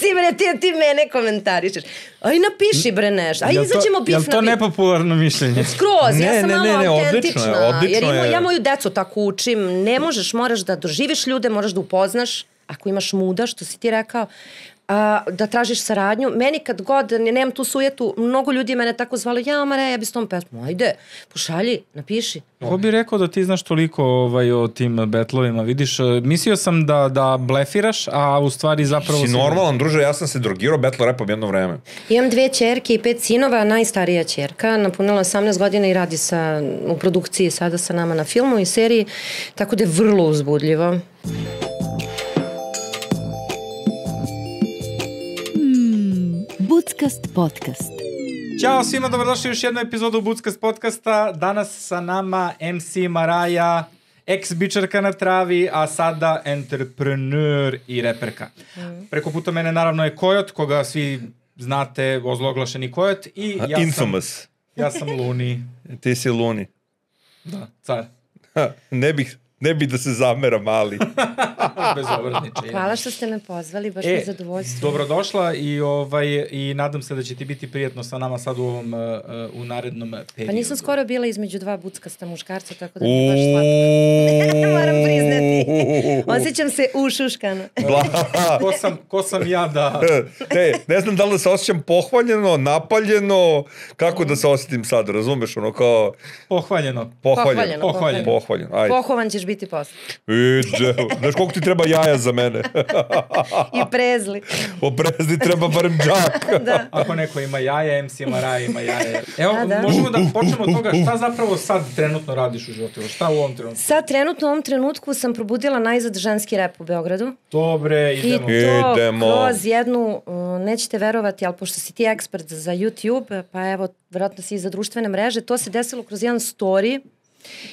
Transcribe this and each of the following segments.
si bre, ti mene komentarišeš. Aj napiši bre nešto. Aj izađemo bif na bif. Je li to nepopularno mišljenje? Skroz, ja sam malo autentična. Odlično je. Jer ja moju decu tako učim. Ne možeš, moraš da doživiš ljude, moraš da upoznaš. Ako imaš muda, što si ti rekao, da tražiš saradnju. Meni kad god nemam tu sujetu, mnogo ljudi mene tako zvali, ja bi s tom pesmom. Ajde, pošalji, napiši. Ko bi rekao da ti znaš toliko o tim betlovima? Vidiš, mislio sam da blefiraš, a u stvari zapravo... Si normalan, druže, ja sam se drogirao battle rapom jedno vreme. Imam 2 ćerke i 5 sinova, najstarija ćerka, napunila 18 godina i radi u produkciji sada sa nama na filmu i seriji, tako da je vrlo uzbudljivo. Buckast podcast. Ćao svima, dobrodošli u još jednu epizodu Buckast podcasta. Danas sa nama MC Maraja, ex-bičarka na travi, a sada entrepreneur i reperka. Preko puta mene naravno je Kojot, koga svi znate, ozloglašeni Kojot. I ja Infamous. Ja sam Luni. Ti si Luni. Da, car. Ne bi da se zamera, mali. Bezobrazniče. Hvala što ste me pozvali, baš mi zadovoljstvo. Dobrodošla i nadam se da će ti biti prijatno sa nama sad u narednom periodu. Pa nisam skoro bila između 2 buckasta muškarca, tako da mi je baš slatko. Moram priznati. Osjećam se ušuškano. Ko sam ja da... Ne znam da li da se osjećam pohvaljeno, napaljeno, kako da se osjetim sad, razumeš, ono kao... Pohvaljeno. Pohovan ćeš biti posle. Znaš koliko ti treba jaja za mene? I prezli. O prezli treba barem džak. Da. Ako neko ima jaja, MC Maraja ima jaja. Evo, možemo da počnemo od toga šta zapravo sad trenutno radiš u životu? Šta u ovom trenutku? Sad trenutno u ovom trenutku sam probudila najzad ženski rep u Beogradu. Dobre, idemo. I to kroz jednu, nećete verovati, ali pošto si ti ekspert za YouTube, pa evo, vjerojatno si i za društvene mreže, to se desilo kroz jedan story.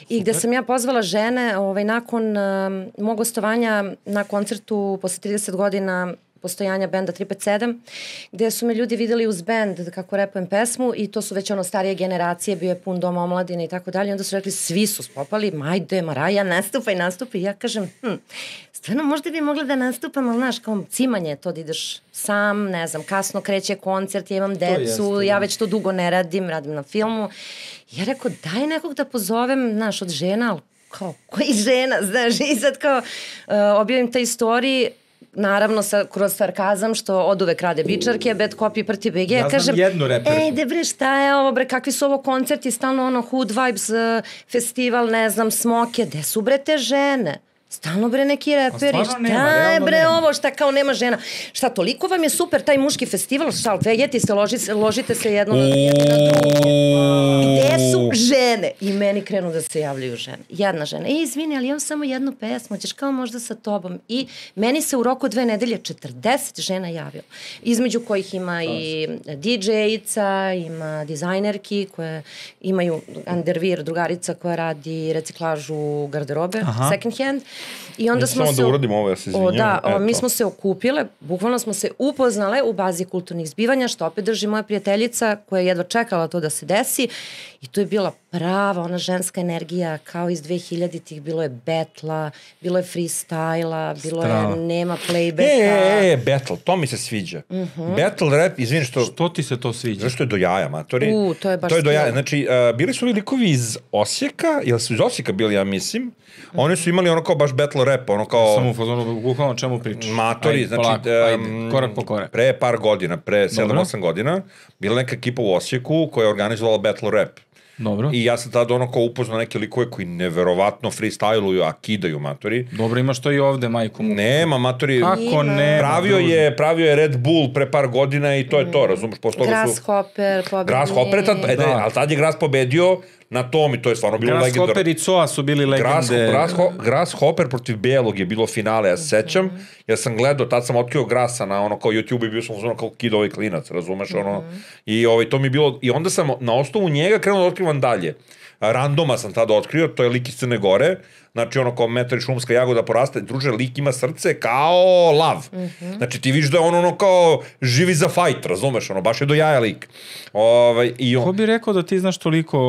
I gde sam ja pozvala žene nakon mog gostovanja na koncertu posle 30 godina postojanja benda 357, gde su me ljudi videli uz bend kako repujem pesmu i to su već starije generacije, bio je pun dom omladine i tako dalje. Onda su rekli, svi su spopali, majde, Maraja, nastupi. I ja kažem, stvarno možda bi mogla da nastupam, ali znaš, kao cimanje to da ideš sam, ne znam, kasno kreće koncert, ja imam decu, ja već to dugo ne radim na filmu. Ja rekao, daj nekog da pozovem, znaš, od žena, ali kao, koji žena, znaš, i sad kao objavim taj story, naravno kroz sarkazam što od uvek rade bičarke, bad copy proti BG. Ja znam jednu reperku. Ej, bre, šta je ovo, bre, kakvi su ovo koncerti, stalno Hood Vibes festival, ne znam, Smoke, gde su bre te žene? Stalno bre neki reperi, šta je bre ovo, šta kao nema žena? Šta, toliko vam je super taj muški festival, šta, vegeti se, ložite se jedno na drugo. Gde su žene? I meni krenu da se javljaju žene. Jedna žena, izvini, ali imam samo jednu pesmu, ćeš kao možda sa tobom. I meni se u roku 2 nedelje 40 žena javilo. Između kojih ima i DJ-ica, ima dizajnerki koje imaju Underwear, drugarica koja radi reciklažu garderobe, second hand. I onda smo se... da uradimo ovo, ja se izvinjam. Mi smo se okupile, bukvalno smo se upoznale u bazi kulturnih zbivanja, što opet drži moja prijateljica koja je jedva čekala to da se desi. I to je bila prava, ona ženska energija, kao iz 2000-ih, bilo je betla, bilo je freestyla, bilo je nema playbacka. Battle, to mi se sviđa. Battle rap, izvini što... Što ti se to sviđa? Zašto je do jaja, matori? To je baš... To je do jaja, znači, bili su likovi iz Osijeka, jel su iz Osijeka bili, ja mislim, oni su imali ono kao baš battle rap, ono kao... Samo u fazonu, bukvalno o čemu pričaš? Matori, znači... Ajde, korak po korak. Pre par godina, pre 7-8 godina, bila neka ekipa u Osijeku koja je organizovala battle rap. Dobro. I ja sam tada ono kao upoznao neke likove koji neverovatno freestyluju, a kidaju, matori. Dobro, imaš to i ovde, majko mu. Nema, matori. Kako ne? Pravio je Red Bull pre par godina i to je to, razumiješ? Grasshopper pobedio. Grasshopper, ali tad je Gras pobedio na tom i to je stvarno bilo legendarno. Grasshopper i Coa su bili legende. Grasshopper protiv Belog je bilo finale, ja se sećam. Ja sam gledao, tad sam otkrio Grasa na ono kao YouTube i bio sam ono kao kid ovaj klinac, razumeš ono. I to mi je bilo, i onda sam na osnovu njega krenuo da otkrivam dalje. Randoma sam tada otkrio, to je lik iz Crne Gore, znači ono kao metar i šumska jagoda poraste, druže, lik ima srce kao lav. Znači ti vidiš da je ono kao živi za fajt, razumeš, ono, baš je do jaja lik. Ko bi rekao da ti znaš toliko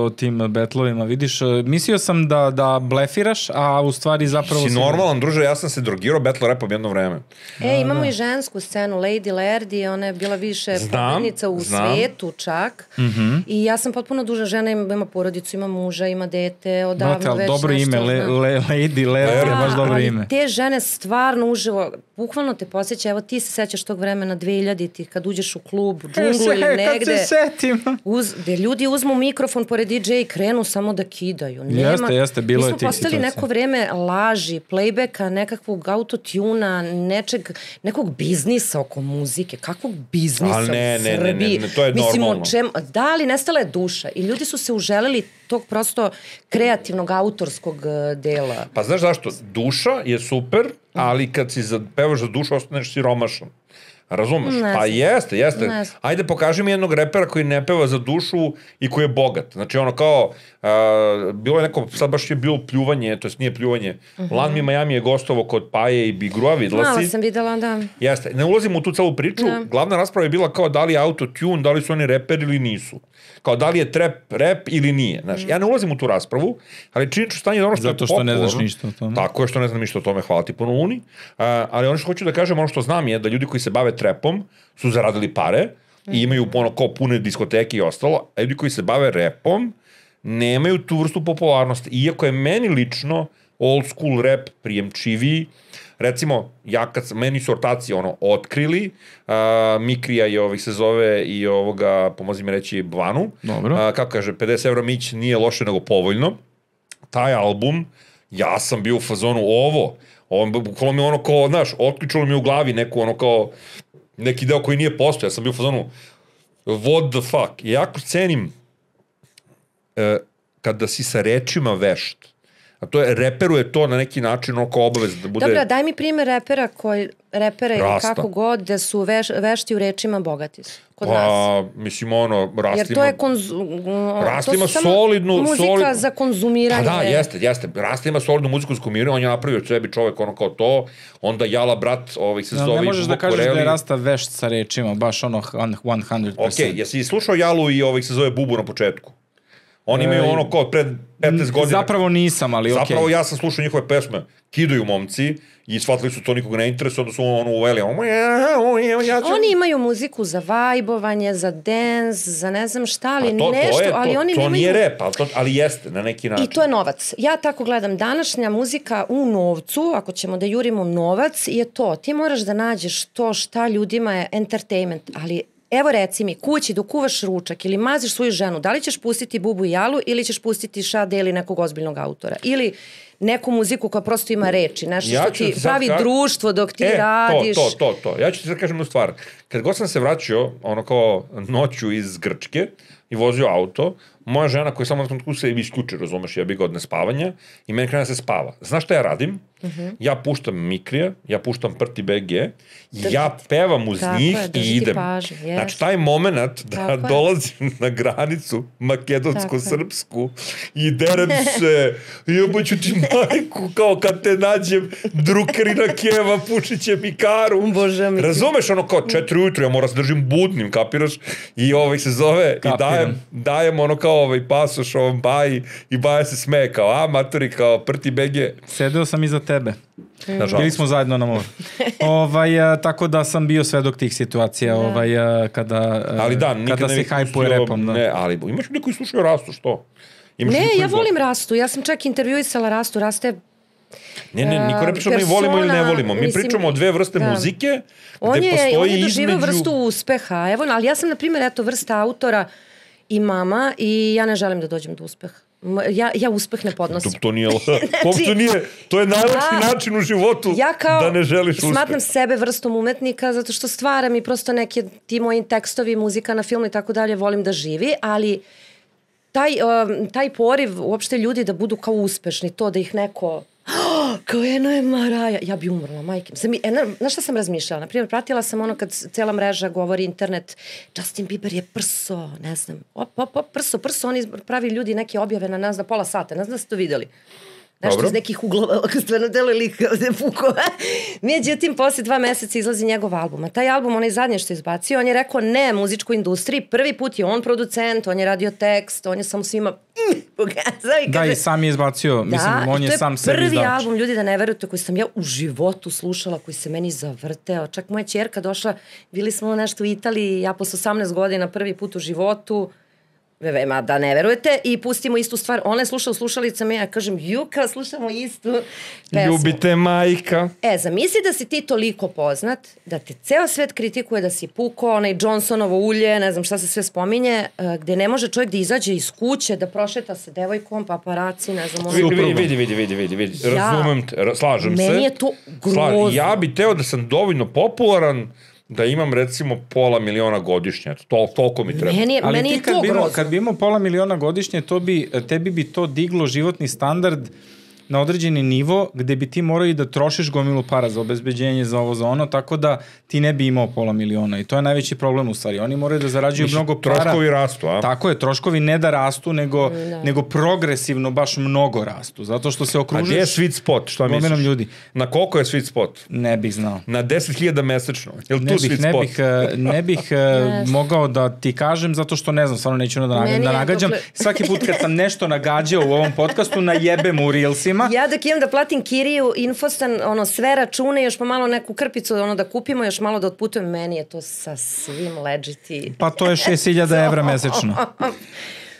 o tim betlovima, vidiš, mislio sam da blefiraš, a u stvari zapravo... Si normalan, druže, ja sam se drogirao battle rapom jedno vreme. Imamo i žensku scenu, Lady Lerdy, ona je bila više pobednica u svetu čak. I ja sam potpuno duža žena, ima porodicu, ima muža, ima dete, odavno već dobro ime, Lady Lerdy, baš dobro ime. Te žene stvarno uživo, bukvalno te posjeća, evo ti se sećaš tog vremena 2000-ih, kad uđeš u klub, u džunglu ili negde. Kad se setim. Gde ljudi uzmu mikrofon pored DJ i krenu samo da kidaju. Jeste, bilo je tih situacija. Mi smo postali neko vreme laži, playbacka, nekakvog autotuna, nekog biznisa oko muzike. Kakvog biznisa u Srbiji? Ne, to je normalno. Da, ali nestala je duša i ljudi su se uželeli tog prosto kreativnog autorskog dela. Pa znaš zašto? Duša je super, ali kad si pevaš za dušu, ostaneš siromašan. Razumeš? Pa jeste. Ajde, pokaži mi jednog repera koji ne peva za dušu i koji je bogat. Znači, ono kao, bilo je neko, sad baš je bilo pljuvanje, to jest nije pljuvanje. Lan Mi Miami je gostovo kod Paje i Bigrua, videla si? Malo sam videla, da. Jeste. Ne ulazim u tu celu priču. Glavna rasprava je bila kao da li je autotune, da li su oni reperi ili nisu. Kao da li je trap rap ili nije. Znači, ja ne ulazim u tu raspravu, ali činjenično stanje je ono što je popularno. Zato što ne znaš ništa o tome. Tako je, što ne znam ništa o tome, hvala ti puno Luni. Ali ono što hoću da kažem, ono što znam je da ljudi koji se bave trapom su zaradili pare i imaju kao pune diskoteke i ostalo, a ljudi koji se bave rapom nemaju tu vrstu popularnosti. Iako je meni lično old school rap prijemčiviji, recimo, meni su ortaci otkrili, Mikrija je se zove i pomozi mi reći, Bvanu. Dobro. Kako kaže, 50 € Mić nije loše nego povoljno. Taj album, ja sam bio u fazonu bukvalno mi kao, znaš, otključilo mi u glavi neki deo koji nije postoje. Ja sam bio u fazonu, what the fuck? I jako cenim kada si sa rečima vešt. A to je, reperu je to na neki način kao obavez da bude... Dobro, daj mi primjer repera ili kako god, da su vešti u rečima, bogati su. Kod nas. Mislim, Rasta jer to je Rasta ima solidnu... Muzika za konzumiranje. Pa da, jeste. Rasta ima solidnu muziku za konzumiranje, on je napravio sebi čovek kao to, onda Jala brat se zove... Ne možeš da kažeš da je Rasta vešt sa rečima, baš 100%. Ok, jesi slušao Jalu i se zove Bubu na početku? Oni imaju kao pred 15 godina. Zapravo nisam, ali okej. Zapravo ja sam slušao njihove pesme, kidaju momci i shvatili su to nikoga ne interesuje, onda su uveli. Oni imaju muziku za vajbovanje, za dance, za ne znam šta, ali nešto, ali oni nemaju... To nije rap, ali jeste na neki način. I to je novac. Ja tako gledam, današnja muzika u novcu, ako ćemo da jurimo novac, je to. Ti moraš da nađeš to šta ljudima je entertainment, ali evo reci mi, kući dok kuvaš ručak ili maziš svoju ženu, da li ćeš pustiti Bubu i Jalu ili ćeš pustiti Šade ili nekog ozbiljnog autora? Ili neku muziku koja prosto ima reči, nešto što ti pravi društvo dok ti radiš. To. Ja ću ti sad kažem jednu stvar. Kad god sam se vraćao, kao noću iz Grčke i vozio auto, moja žena koja samo na tom se isključi, razumeš, ja bih ga od nespavanja i meni krene da se spava. Znaš šta ja radim? Ja puštam Mikrija, ja puštam Prti BG, ja pevam uz njih i idem. Znači, taj moment da dolazim na granicu makedonsko-srpsku i derem se, jeboću ti majku, kao kad te nađem drukarina keva, pušit će mi karu. Razumeš, kao 4 ujutru, ja moram se držim budnim, kapiraš? I se zove, i dajem kao pasoš ovom Baji i Baja se smeje kao, maturi, kao Prti BG. Sedeo sam iza tebe. Bili smo zajedno na moru. Tako da sam bio svedok tih situacija kada se hajpuje repom. Ne, ali imaš ljudi koji slušaju Rastu, što? Ne, ja volim Rastu. Ja sam čak intervjuisala Rastu. Raste niko ne pričamo mi volimo ili ne volimo. Mi pričamo o dve vrste muzike gde postoji on je doživio vrstu uspeha. Evo, ali ja sam, na primjer, vrsta autora i mama i ja ne želim da dođem do uspeha. Ja uspeh ne podnosim. To nije, to je najlakši način u životu da ne želiš uspeh. Ja smatram sebe vrstom umetnika zato što stvaram i prosto neki ti moji tekstovi, muzika na filmu i tako dalje volim da živi, ali taj poriv uopšte ljudi da budu kao uspešni, to da ih neko kao eno je Maraja, ja bi umrla, majke. Znaš šta sam razmišljala? Naprimjer, pratila sam kad cela mreža govori internet, Justin Bieber je prso, ne znam, prso, oni pravi ljudi neke objave na nas da pola sata, ne znam da ste to videli. Nešto iz nekih uglova, ako stvarno deluje lik kao da je pukao. Međutim, posle 2 meseca izlazi njegov album. A taj album, onaj zadnje što je izbacio, on je rekao ne muzičkoj industriji. Prvi put je on producent, on je radio tekst, on je samo svima pokazao. Da, i sam je izbacio. Mislim, on je sam sebi izdavač. Prvi album, ljudi da ne verujete, koji sam ja u životu slušala, koji se meni zavrteo. Čak moja ćerka došla, bili smo nešto u Italiji, ja posle 18 godina prvi put u životu, ma da ne verujete, i pustimo istu stvar. Ona je slušala slušalicama, ja kažem, Juka, slušamo istu pesmu. Ljubite majka. Zamisli da si ti toliko poznat, da te ceo svet kritikuje da si pukao, onaj Johnsonovo ulje, ne znam šta se sve spominje, gde ne može čovjek da izađe iz kuće, da prošeta sa devojkom, paparaci, ne znam, ono... Vidi. Razumem te, slažem se. Meni je to grozno. Ja bi teo da sam dovoljno popularan da imam recimo $500,000 godišnje. Toliko mi treba. Meni je to grozno. Kad bi imao $500,000 godišnje, tebi bi to diglo životni standard na određeni nivo gde bi ti morao i da trošiš gomilu para za obezbeđenje, za ovo, za ono, tako da ti ne bi imao $500,000 i to je najveći problem u stvari. Oni moraju da zarađuju mnogo para. Troškovi rastu, a? Tako je, troškovi ne da rastu, nego progresivno baš mnogo rastu, zato što se okružuješ... A gdje je sweet spot, šta misliš? Ljudi. Na koliko je sweet spot? Ne bih znao. Na 10.000 mesečno. Je li tu sweet spot? Ne bih mogao da ti kažem, zato što ne znam, stvarno neću da nagađam. Svaki put kad sam nešto nagađao u ovom podcastu, najebem u Reelsima. Ja dok imam da platim kiriju, infostan, sve račune, još pa malo neku krpicu da kupimo, još malo da otputujem, meni je to sa svim legiti. Pa to je 6.000 evra mesečno.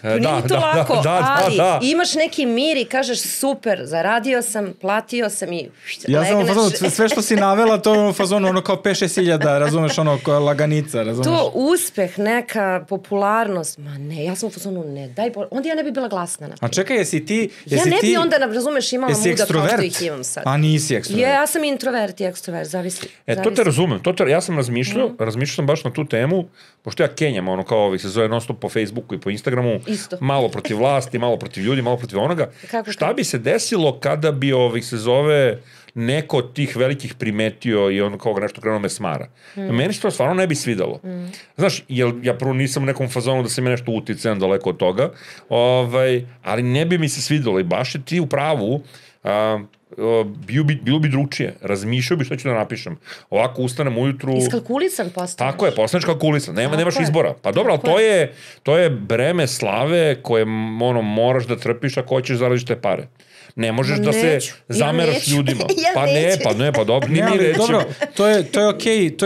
Nije to lako, ali imaš neki mir i kažeš super, zaradio sam, platio sam i ja sam u fazonu, sve što si navela, to je u fazonu ono kao 5-6 razumeš, ono kao laganica, razumeš? To uspeh, neka popularnost, ma ne, ja sam u fazonu, ne, daj bolj, onda ja ne bi bila glasna. A čekaj, jesi ti... Ja ne bi onda, razumeš, imala muda kao što ih imam sad. A nisi ekstrovert? Ja sam introvert i ekstrovert, zavisi. To te razumem, ja sam razmišljao sam baš na tu temu, pošto ja kenjam, ono kao se zove non stop po Facebooku i po Instagramu, isto. Malo protiv vlasti, malo protiv ljudi, malo protiv onoga. Šta bi se desilo kada bi se zove neko od tih velikih primetio i on kao nešto krenuo me smara? Meni se to stvarno ne bi svidalo. Znaš, ja prvo nisam u nekom fazonu da se me nešto uticajem daleko od toga, ali ne bi mi se svidalo i baš je ti u pravu, bilo bi drugčije. Razmišljao bi što ću da napišem. Ovako ustanem ujutru... Iskalkulisan postaneš. Tako je, postaneš kalkulisan. Nemaš izbora. Pa dobro, ali to je breme slave koje moraš da trpiš ako hoćeš zaradiš te pare. Ne možeš da se zameraš ljudima. Pa dobro, ni mi reći. Dobro, to je okej.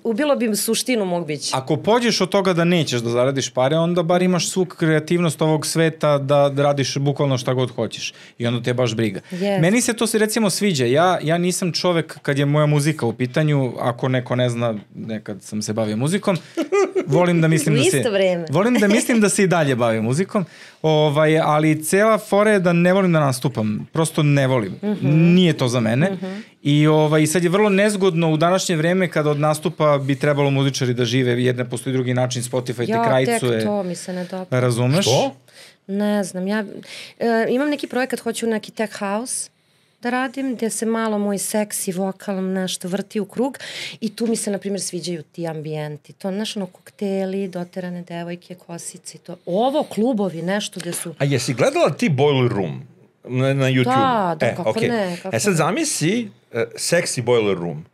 Ubilo bi mi suštinu mog bića. Ako pođeš od toga da nećeš da zaradiš pare, onda bar imaš svu kreativnost ovog sveta da radiš bukvalno šta god hoćeš. I onda te baš briga. Meni se to recimo sviđa. Ja nisam čovek kad je moja muzika u pitanju, ako neko ne zna, nekad sam se bavio muzikom, volim da mislim da se i dalje bavim muzikom, ali cela fora je da ne volim da nastupam. Prosto ne volim. Nije to za mene. I sad je vrlo nezgodno u današnje vreme kada od nastupa bi trebalo muzičari da žive, jer ne postoji drugi način, Spotify te krajcuje. Ja, tek to mi se ne dopada. Razumeš? Što? Ne znam, ja imam neki projekat, hoću neki tech house da radim, gde se malo moj seksi vokal nešto vrti u krug i tu mi se, na primjer, sviđaju ti ambijenti. To, znaš, kokteli, doterane devojke, kosice i to. Ovo, klubovi, nešto gde su... A jesi gledala ti Boiler Room na YouTube? Da, kako ne. Sad zamisli Sexy Boiler Room.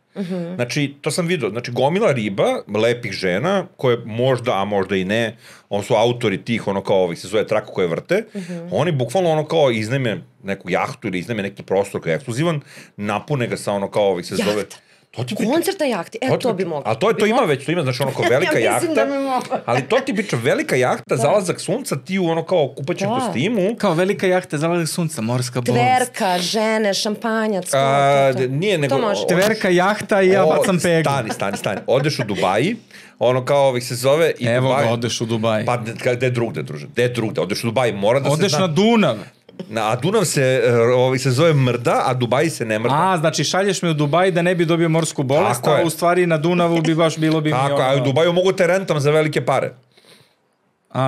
Znači, to sam vidio, gomila riba, lepih žena, koje možda, a možda i ne, on su autori tih, se zove traka koje vrte, oni bukvalno iznajme neku jahtu ili iznajme neki prostor koji je ekskluzivan, napune ga sa se zove... Koncert na jahti, to bi moglo. Ali to ima već, to ima, znači velika jahta. Ja mislim da mi moglo. Ali to ti priča, velika jahta, zalazak sunca, ti u kupaćem kostimu. Kao velika jahta, zalazak sunca, morska bolest. Tverka, žene, šampanjac, to. Nije, nego... Tverka, jahta i ja bacam pegu. Stani. Odeš u Dubaji, se zove... Evo ga, odeš u Dubaji. Pa gde drugde, druže? Odeš u Dubaji, mora da se zna... Odeš na Dunav. A Dunav se zove mrda, a Dubaji se ne mrda. Znači šalješ me u Dubaji da ne bi dobio morsku bolest, a u stvari na Dunavu bi baš bilo bi... Tako, a u Dubaju mogu te rentam za velike pare.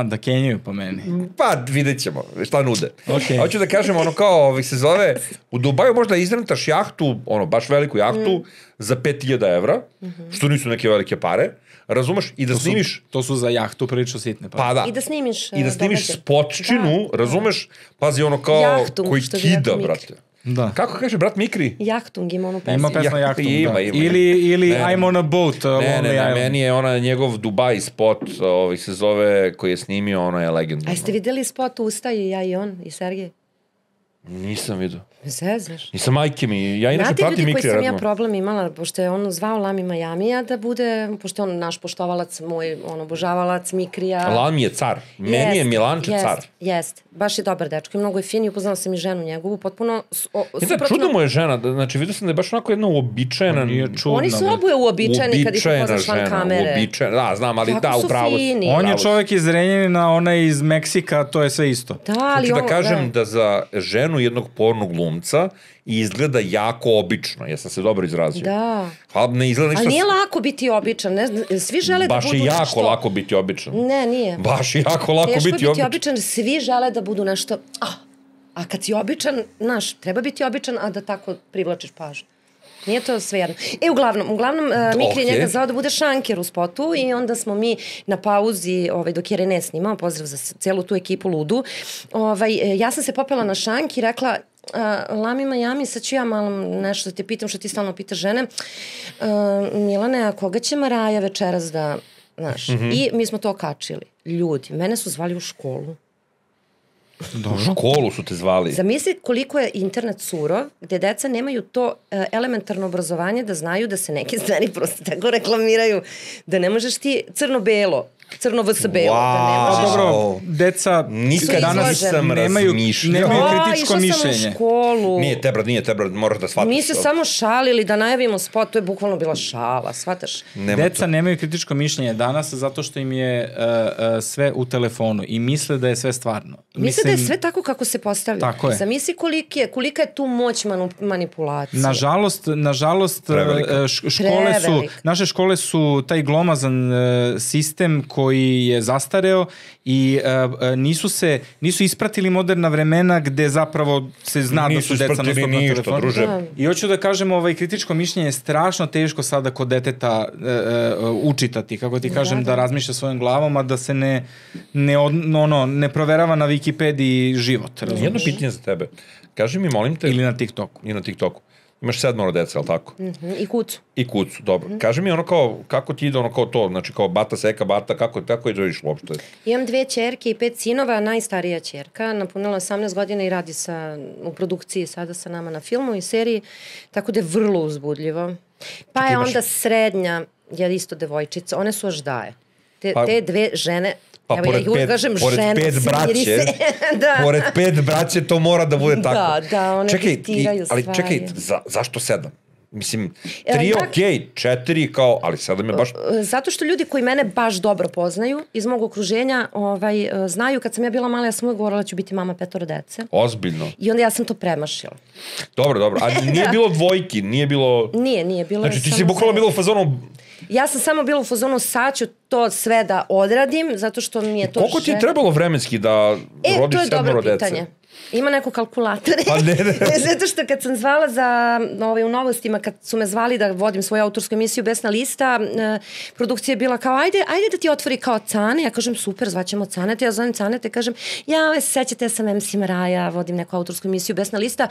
Da kenjaju po meni. Pa, vidjet ćemo šta nude. Okay. Hoću da kažem, ono kao, se zove, u Dubaju možda izrentaš jahtu, ono, baš veliku jahtu, za 5.000 evra, što nisu neke velike pare, razumeš, i da snimiš... To su za jahtu prilično sitne pare. Pa da. I da snimiš spotčinu, razumeš, pazi, ono kao, Jahtung, koji što bi kida, rekao Mikri. brate. Da. Kako kaže brat Mikri? Jahtung ima onu pesmu. Ima pesma Jahtung, Ima. Ili I'm on a boat. Ne, meni je ona njegov Dubai spot, se zove, koji je snimio, ono je legendarno. A jeste videli spot Usta i ja i on i Sergej? Nisam vidio. Zezaš. Nisam majke mi, ja inače Znate pratim ljudi Mikri koji sam redno. ja problem imala, pošto je on zvao Lami Majamija da bude, pošto je on naš poštovalac, moj obožavalac Mikrija. Lami je car. Meni je Milanče car. Jest. Baš je dobar dečko i mnogo je fin i upoznala sam i ženu njegovu, potpuno suprotno. Čudno mu je žena, znači vidio sam da je baš onako jedna uobičajena... Oni su oboje uobičajeni kad ih upoznaš van kamere. Uobičajena, da, znam, ali da, upravo. On je čovjek iz Renjanina, ona je iz Meksika, to je sve isto. Da, ali hoću da kažem da za ženu jednog pornog glumca izgleda jako obično, ja sam se dobro izrazio. Da. Ne izgleda ništa... Ali nije lako biti običan, ne znam, svi žele da budu nešto... Baš je jako lako biti običan. Ne, nije. Baš je jako lako biti običan, svi žele da budu nešto... A kad si običan, znaš, treba biti običan, a da tako privlačiš pažnju. Nije to sve jedno. Uglavnom, Mikri je njega zvao da bude šanker u spotu i onda smo mi na pauzi, dok je Rene snimao, pozdrav za celu tu ekipu ludu, ja sam se popela na šank i rekla, Lami Majami, sad ću ja malo nešto da te pitam, što ti stalno pitaš žene. Milane, a koga će Maraja večeras da, znaš, i mi smo to okačili. Ljudi, mene su zvali u školu. U školu su te zvali. Zamisli koliko je internet surov, gde deca nemaju to elementarno obrazovanje da znaju da se neke stvari prosto tako reklamiraju, da ne možeš ti crno-belo, crno-vs-belo, da ne možeš... Dobro, deca nikad danas sam razmišljao. Nemaju kritičko mišljenje. Išla sam u školu. Nije te, brat, moraš da shvatiš. Mi se samo šalili da najavimo spot, to je bukvalno bila šala, shvataš? Deca nemaju kritičko mišljenje danas zato što im je sve u telefonu i misle da je sve stvarno. Misle da je sve tako kako se postavlja. Tako je. Zamisli kolika je tu moć manipulacije. Nažalost, naše škole su taj glomazan sistem koji je zastareo i nisu ispratili moderna vremena gde zapravo se zna da su deca na telefonu. I hoću da kažem, kritičko mišljenje je strašno teško sada kod deteta učitati, kako ti kažem, da razmišlja svojom glavom, a da se ne proverava na Wikipediji život. Jedno pitanje za tebe. Kaži mi, molim te... Ili na TikToku. I na TikToku. Imaš 7 dece, ali tako? I kucu. Dobro. Kaži mi kako ti ide kao to, znači kao bata, seka, bata, kako je to išlo uopšte? Imam 2 ćerke i 5 sinova, najstarija ćerka, napunila 18 godina i radi u produkciji sada sa nama na filmu i seriji, tako da je vrlo uzbudljivo. Pa je onda srednja, je isto devojčica, one su aždaje. Te 2 žene... Pa pored 5 braće, pored 5 braće to mora da bude tako. Da, one diktiraju stvari. Ali čekaj, zašto 7? Mislim, 3 okej, 4 kao, ali 7 je baš... Zato što ljudi koji mene baš dobro poznaju, iz mog okruženja, znaju kad sam ja bila mala, ja sam uvijek govorila da ću biti mama 5 dece. Ozbiljno. I onda ja sam to premašila. Dobro, a nije bilo dvojki, nije bilo... Nije bilo... Znači ti si bukvalno bila u fazonu... Ja sam samo bila u fazonu, sad ću to sve da odradim, zato što mi je to... Koliko ti je trebalo vremenski da rodiš 7 dece? To je dobro pitanje. Ima neko kalkulator. Pa ne. Zato što kad sam zvala u Novostima, kad su me zvali da vodim svoju autorsku emisiju Besna lista, produkcija je bila kao, ajde da ti otvori kao Cane. Ja kažem, super, zvaćemo Canete. Ja zovem Canete, kažem, sećate, ja sam MC Maraja, vodim neku autorsku emisiju Besna lista.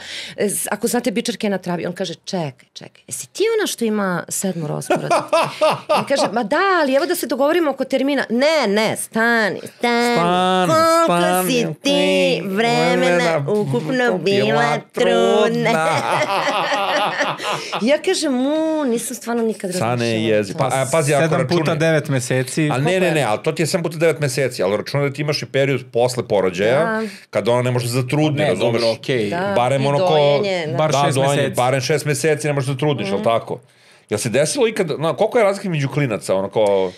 Ako znate Bičarke na travi. On kaže, čekaj, jesi ti ona što ima 7 rasporeda? On kaže, ma da, ali evo da se dogovorimo oko termina. Ne, stani. Koliko si ti vremena ukupno bila trudna. Ja kažem, nisam stvarno nikad razmišljala. Cane je jezik. Pazi, ako 7 puta 9 meseci. Ali ne, ali to ti je 7 puta 9 meseci, ali računaj da ti imaš i period posle porođaja, kada ona ne može da zatrudni, razumeš? Barem ono ko... Barem 6 meseci ne možeš da trudniš, ali tako? Jel se desilo ikad, koliko je razlika među klinaca, onako...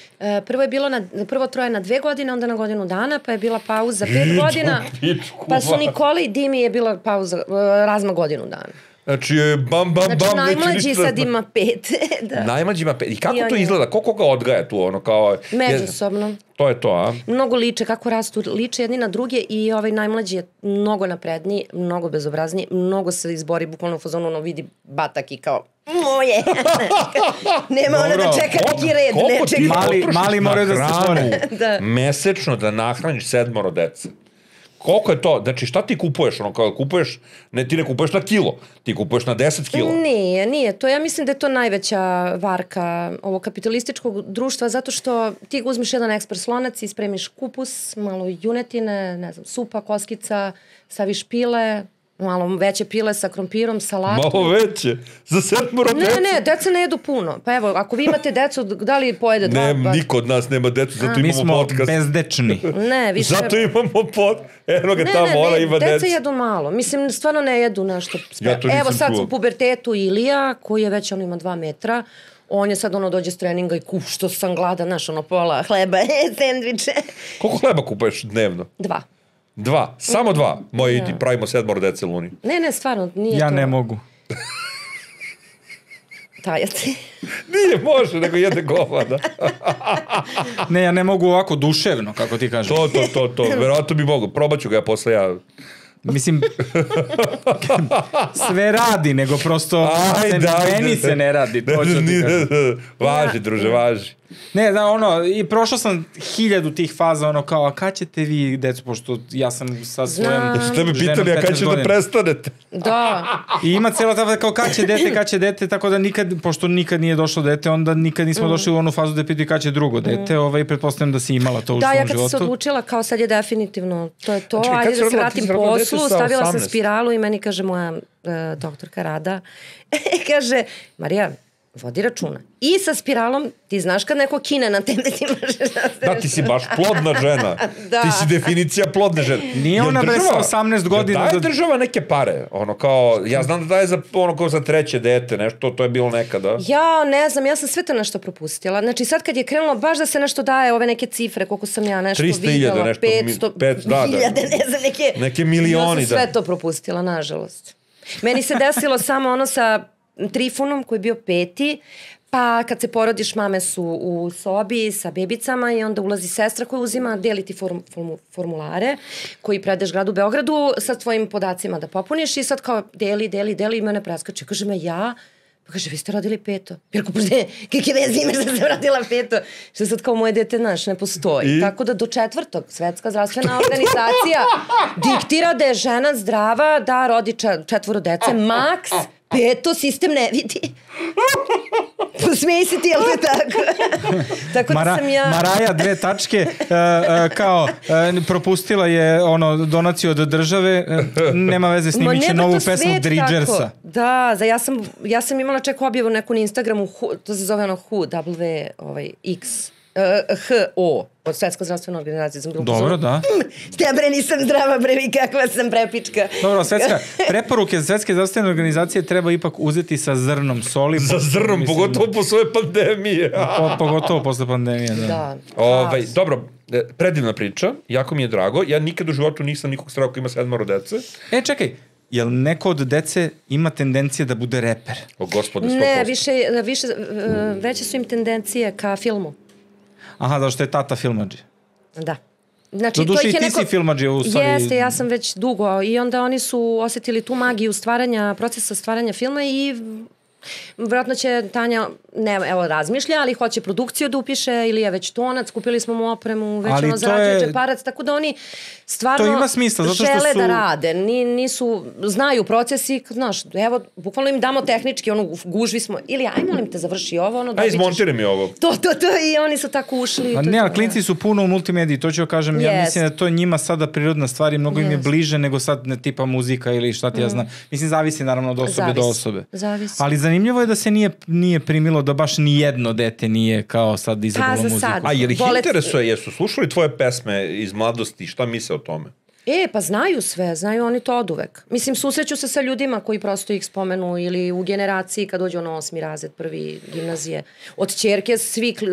Prvo troje na 2 godine, onda na godinu dana, pa je bila pauza 5 godina, pa su Nikola i Dimi je bila pauza, razma godinu dana. Znači, bam, Znači, neće najmlađi ništa. sad ima 5. Da. Najmlađi ima 5. I kako I on to je- izgleda? Koliko ga odgaja tu, ono, kao... Međusobno. To je to, a? Mnogo liče, kako rastu, liče jedni na druge i ovaj najmlađi je mnogo napredniji, mnogo bezobrazniji, mnogo se izbori, bukvalno u fazonu ono vidi batak i kao moje. Nema ona da Dobro. čeka neki red Koliko ti nečega. Mali moraju da se stvore. Da. Mesečno da nahraniš 7 dece. Koliko je to? Znači, šta ti kupuješ? Ono, kao kupuješ, ti ne kupuješ na kilo, ti kupuješ na 10 kila. Nije to. Ja mislim da je to najveća varka ovog kapitalističkog društva, zato što ti uzmeš jedan ekspres lonac i spremiš kupus, malo junetine, ne znam, supa, koskica, staviš pile, malo veće pile sa krompirom, salatu. Malo veće, za 7 dece. Ne, deca ne jedu puno. Pa evo, ako vi imate decu, da li pojede dva? Ne, niko od nas nema decu, zato Mi imamo smo podcast. bezdečni. Ne, više... Zato imamo Eno ga tamo, ona ima deca decu. jedu malo. Mislim, stvarno ne jedu nešto. Ja to nisam Evo sad čuo. u pubertetu Ilija, koji je već, ono ima 2 metra, on je sad ono dođe s treninga i što sam gladan, znaš, ono pola hleba, sendviče. Koliko hleba kupuješ dnevno? 2. 2, samo 2. Moji idi, pravimo 7 dece luni. Ne, stvarno, nije Ja to. ne mogu. Tajac. Nije, može, nego jede govada. Ne, ja ne mogu ovako duševno, kako ti kažeš. To. Verovatno bi mogu. Probat ću ga posle ja. Mislim, sve radi, nego prosto meni se ne radi. To ću ti kažem. Važi, druže, važi. Ne, da, ono, i prošao sam 1000 tih faza, ono, kao, a kad ćete vi, decu, pošto ja sam sa svojom Jesu tebe ženom pitali, a kad 15 ćeš da godina. prestanete? Da. I ima cijela ta kao kad će dete, tako da nikad, pošto nikad nije došlo dete, onda nikad nismo došli u onu fazu da pitaju kad će drugo dete, pretpostavljam da si imala to u Da, svom ja kad sam se životu. odlučila, kao sad je definitivno, to je to, Čekaj, kad ajde si da se rodila? Ti vratim si rodila poslu, dete sa stavila sam 18. spiralu i meni kaže moja doktorka Rada, kaže, Marija, vodi računa. I sa spiralom, ti znaš kad neko kine na tebe, ti možeš da... Da, ti si baš plodna žena. Da. Ti si definicija plodne žene. Nije Jel ona bre država- sa 18 godina jel daje da- država neke pare? Ono kao, ja znam da daje za, ono kao za 3. dete, nešto, to je bilo nekada. Ja ne znam, ja sam sve to nešto propustila. Znači sad kad je krenulo baš da se nešto daje, ove neke cifre, koliko sam ja nešto 300.000 videla, nešto, 500.000, da. ne znam, Neke milioni, ja sam sve da. to propustila, nažalost. Meni se desilo samo ono sa Trifunom koji je bio 5. Pa kad se porodiš, mame su u sobi sa bebicama i onda ulazi sestra koja uzima, deli ti formulare koji predeš gradu Beogradu sa tvojim podacima da popuniš i sad kao deli i mene preskače. Kaže me ja, pa kaže vi ste rodili 5. Jerko, kakve veze imaš da sam rodila 5. Što sad kao moje dete, znaš, ne postoji. I? Tako da do 4. Svetska zdravstvena organizacija diktira da je žena zdrava, da rodi 4 dece, maks 5. sistem ne vidi. Smej se ti, jel to je tako? Tako da sam ja... Maraja 2 tačke, kao propustila je ono donaciju od države, nema veze, snimit će novu pesmu Dridgersa. Da, ja sam imala čak objavu neku na Instagramu, to se zove ono X, HO, od Svetska zdravstvena organizacija. Dobro, da. Ste bre, nisam zdrava, bre, vi kakva sam prepička. Dobro, preporuke Svetske zdravstvene organizacije treba ipak uzeti sa zrnom soli. Za zrnom, pogotovo posle pandemije. Pogotovo posle pandemije, da. Da. Dobro, predivna priča, jako mi je drago. Ja nikad u životu nisam nikog sreo ko ima 7 dece. Čekaj, jel neko od dece ima tendencije da bude reper? O gospode, 100%. Ne, veće su im tendencije ka filmu. Aha, zato što je tata filmadži. Da. Znači, Doduše i ti si filmadži u stvari. Jeste, ja sam već dugo i onda oni su osjetili tu magiju procesa stvaranja filma i vjerojatno će Tanja, razmišlja, ali hoće produkciju da upiše ili je već tonac, kupili smo mu opremu, već ono zarađuje džeparac, tako da oni stvarno to ima smisla, zato što žele su... da rade, znaju proces i, znaš, evo, bukvalno im damo tehnički, gužvi smo, ili aj molim te završi ovo, izmontiraj mi ovo. To, i oni su tako ušli. Ne, ali klinci su puno u multimediji, to ću joj kažem, ja mislim da to njima sada prirodna stvar i mnogo im je bliže nego sad tipa muzika ili šta ti ja znam. Mislim, zavisi naravno od osobe do osobe. Zavisi. Ali zanimljivo je da se nije primilo da baš ni jedno dete nije kao sad izabralo muziku. A je li ih interesuje, jesu slušali tvoje pesme iz mladosti, šta misle o tome? Pa znaju sve, znaju oni to oduvek. Mislim, susreću se sa ljudima koji prosto ih spomenu ili u generaciji kad dođu ono 8. razred, 1. gimnazije. Od ćerke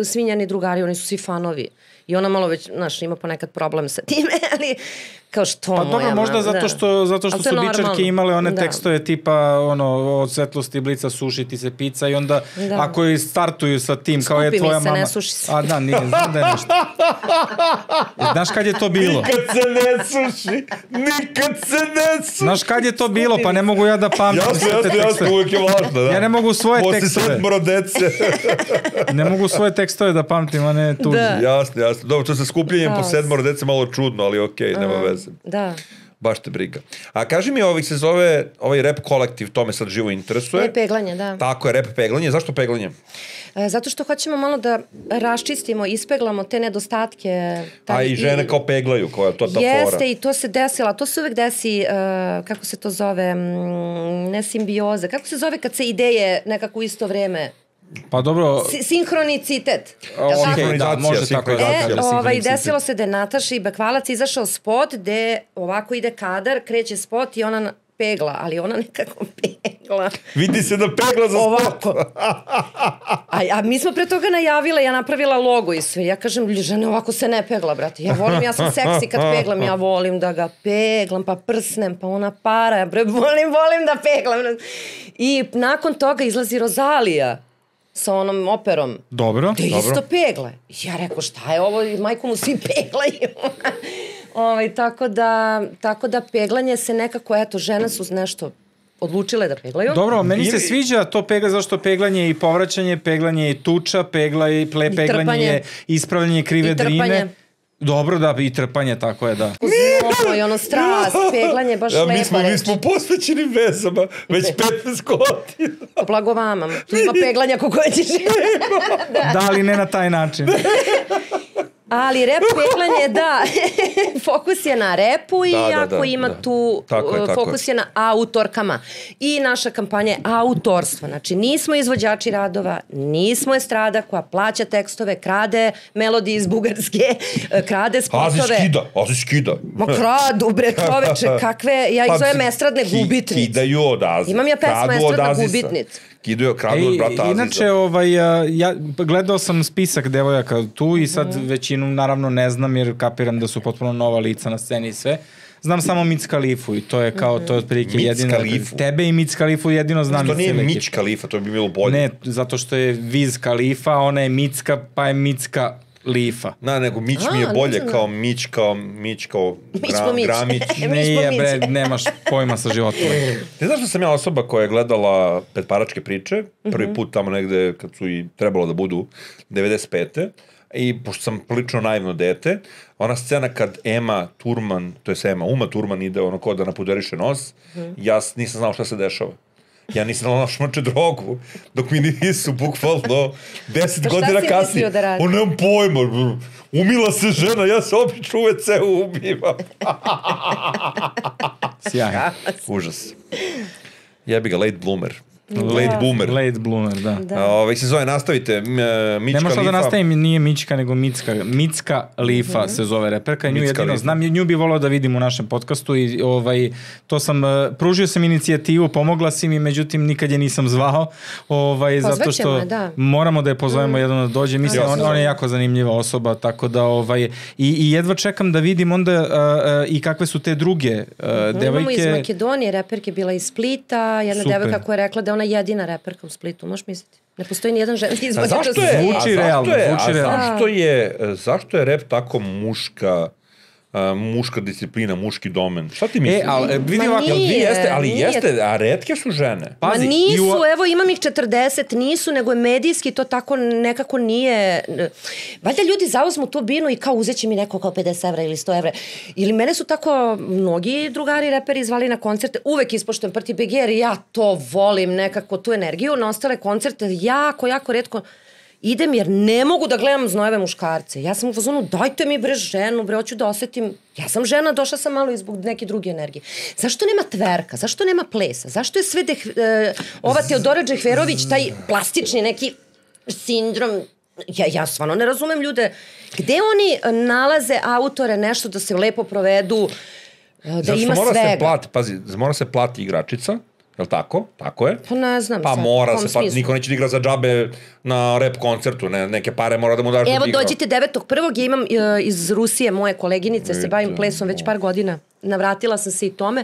svi njeni drugari, oni su svi fanovi. I ona malo već, znaš, ima ponekad problem sa time, ali Kao što Pa dobro, možda zato što su bičarke imale one tekstove tipa od svetlosti blica suši ti se pizza i onda ako i startuju sa tim kao je tvoja mama... Skupi mi se, ne suši se. A da, nije, znam da je nešto. Znaš kad je to bilo? Nikad se ne suši, nikad se ne suši. Znaš kad je to bilo, pa ne mogu ja da pamtim sve te tekstove. Uvijek je važno, da. Ja ne mogu svoje tekstove. Posle 7 dece. Ne mogu svoje tekstove da pamtim, a ne tuđi. Jasno. Dobro, to sa skupljenjem po 7 dece malo čudno, ali okej, nema veze. Da. Baš te briga. A kaži mi, se zove ovaj rap kolektiv, to me sad živo interesuje. Rap peglanje, da. Tako je, rap peglanje. Zašto peglanje? Zato što hoćemo malo da raščistimo, ispeglamo te nedostatke. A i žene kao peglaju, koja je to ta fora. Jeste, i to se desila, to se uvek desi, kako se to zove, ne simbioza, kako se zove kad se ideje nekako u isto vreme... Pa dobro... Sinhronicitet. Ok, da, može tako da. Desilo se da je Nataša i Bekvalac izašao spot gde ovako ide kadar, kreće spot i ona pegla, ali ona nekako pegla. Vidi se da pegla za spot. A mi smo pre toga najavile, ja napravila logo i sve. Ja kažem, žene, ovako se ne pegla, brate. Ja sam seksi kad peglam, ja volim da ga peglam, pa prsnem, pa ona para. Volim da peglam. I nakon toga izlazi Rozalija sa onom operom. Dobro. Da isto pegle. Ja rekao, šta je ovo? Majko mu svi peglaju. Tako da peglanje se nekako, eto, žene su nešto odlučile da peglaju. Dobro, meni se sviđa to pegla, zašto peglanje i povraćanje, peglanje i tuča, peglanje i ispravljanje krive drine. Dobro, da, i trpanje, tako je, da. I ono strast, peglanje, baš lepa reč. Mi smo posvećeni vezama, već 15 godina. Blago vama, tu ima peglanja kako ćeš. Da, ali ne na taj način. Ali rep peglanje, da, fokus je na repu i ako ima tu, fokus je na autorkama. I naša kampanja je autorstvo. Znači, nismo izvođači radova, nismo estrada koja plaća tekstove, krade melodije iz Bugarske, krade spotove. Azi skida. Ma kradu, bre, čoveče, kakve, ja ih zovem estradne gubitnice. Kidaju od Azi. Imam ja pesma estradna gubitnica. Kradu od brata Aziza. Inače, ja gledao sam spisak devojaka tu i sad većinu naravno ne znam jer kapiram da su potpuno nova lica na sceni i sve. Znam samo Mic Khalifu i to je kao, to je otprilike jedino. Tebe i Mic Khalifu jedino znam. Što nije Mić Khalifa, to bi bilo bolje. Ne, zato što je Wiz Khalifa, ona je Micka, pa je Micka Lifa. Da, nego Mić mi je bolje kao Gramić. Nije, bre, nemaš pojma sa životom. Ne znaš da sam ja osoba koja je gledala Petparačke priče, prvi put tamo negde kad su i trebalo da budu 95. I pošto sam prilično naivno dete, ona scena kad Uma Thurman ide ono kao da napuderiše nos, ja nisam znao šta se dešava. Ja nisam znala šmače drogu, dok mi nisu bukvalno 10 godina kasnije. Šta si mislio da radi? Nemam pojma, umila se žena, ja se obično u WC-u umivam. Sjajno. Užas. Jebi ga, late bloomer. Late boomer, da. Se zove, nastavite, Mička Lifa. Ne možda da nastavim, nije Mička, nego Micka Lifa se zove reperka. Nju jedino znam, nju bi volao da vidim u našem podcastu i pružio sam inicijativu, pomogla si mi, međutim nikad je nisam zvao, zato što moramo da je pozovemo jednom da dođe. Mislim, ona je jako zanimljiva osoba, tako da i jedva čekam da vidim onda i kakve su te druge devojke. Imamo iz Makedonije reperke, bila iz Splita, jedna devojka koja je rekla da je ona jedina reperka u Splitu, možeš misliti? Ne postoji nijedan ženski izvođač. Zvuči realno. Zašto je rap tako muška disciplina, muški domen? Šta ti misliš? Jeste, a retke su žene. Ma nisu, evo imam ih 40, nisu, nego je medijski to tako nekako nije. Valjda ljudi zauzmu tu binu i kao uzet će mi neko kao 50 evra ili 100 evra. Ili mene su tako mnogi drugari reperi zvali na koncerte, uvek ispoštujem Prti BG jer ja to volim nekako tu energiju, na ostale koncerte jako retko idem jer ne mogu da gledam znojeve muškarce. Ja sam u fazonu, dajte mi bre ženu, bre, hoću da osetim. Ja sam žena, došla sam malo i zbog neke druge energije. Zašto nema tverka? Zašto nema plesa? Zašto je sve ova Teodora Džehverović, taj plastični neki sindrom? Ja stvarno ne razumem ljude. Gde oni nalaze autore nešto da se lepo provedu, da ima svega? Mora se plati igračica, Jel' tako? Tako je? Pa ne znam. Pa sad, mora u kom se, pa smislu. niko neće da igra za džabe na rap koncertu, neke pare mora da mu daš da Evo, ti igra. dođite 9.1. Ja imam iz Rusije moje koleginice, se bavim plesom već par godina. Navratila sam se i tome.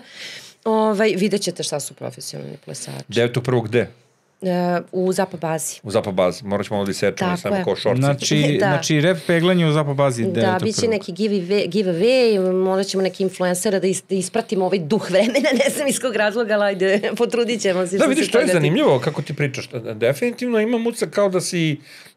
Vidjet ćete šta su profesionalni plesači. 9.1. gde? U Zapabazi. U Zapabazi. Morat ćemo ovdje sečemo Tako samo je. kao šorci. Znači rap peglanje u Zapabazi. Da, bit će neki giveaway, morat ćemo neki influencera da ispratimo ovaj duh vremena, ne znam iz kog razloga, ali ajde, potrudit ćemo se. Da, vidiš, to je zanimljivo kako ti pričaš. Definitivno imam utisak kao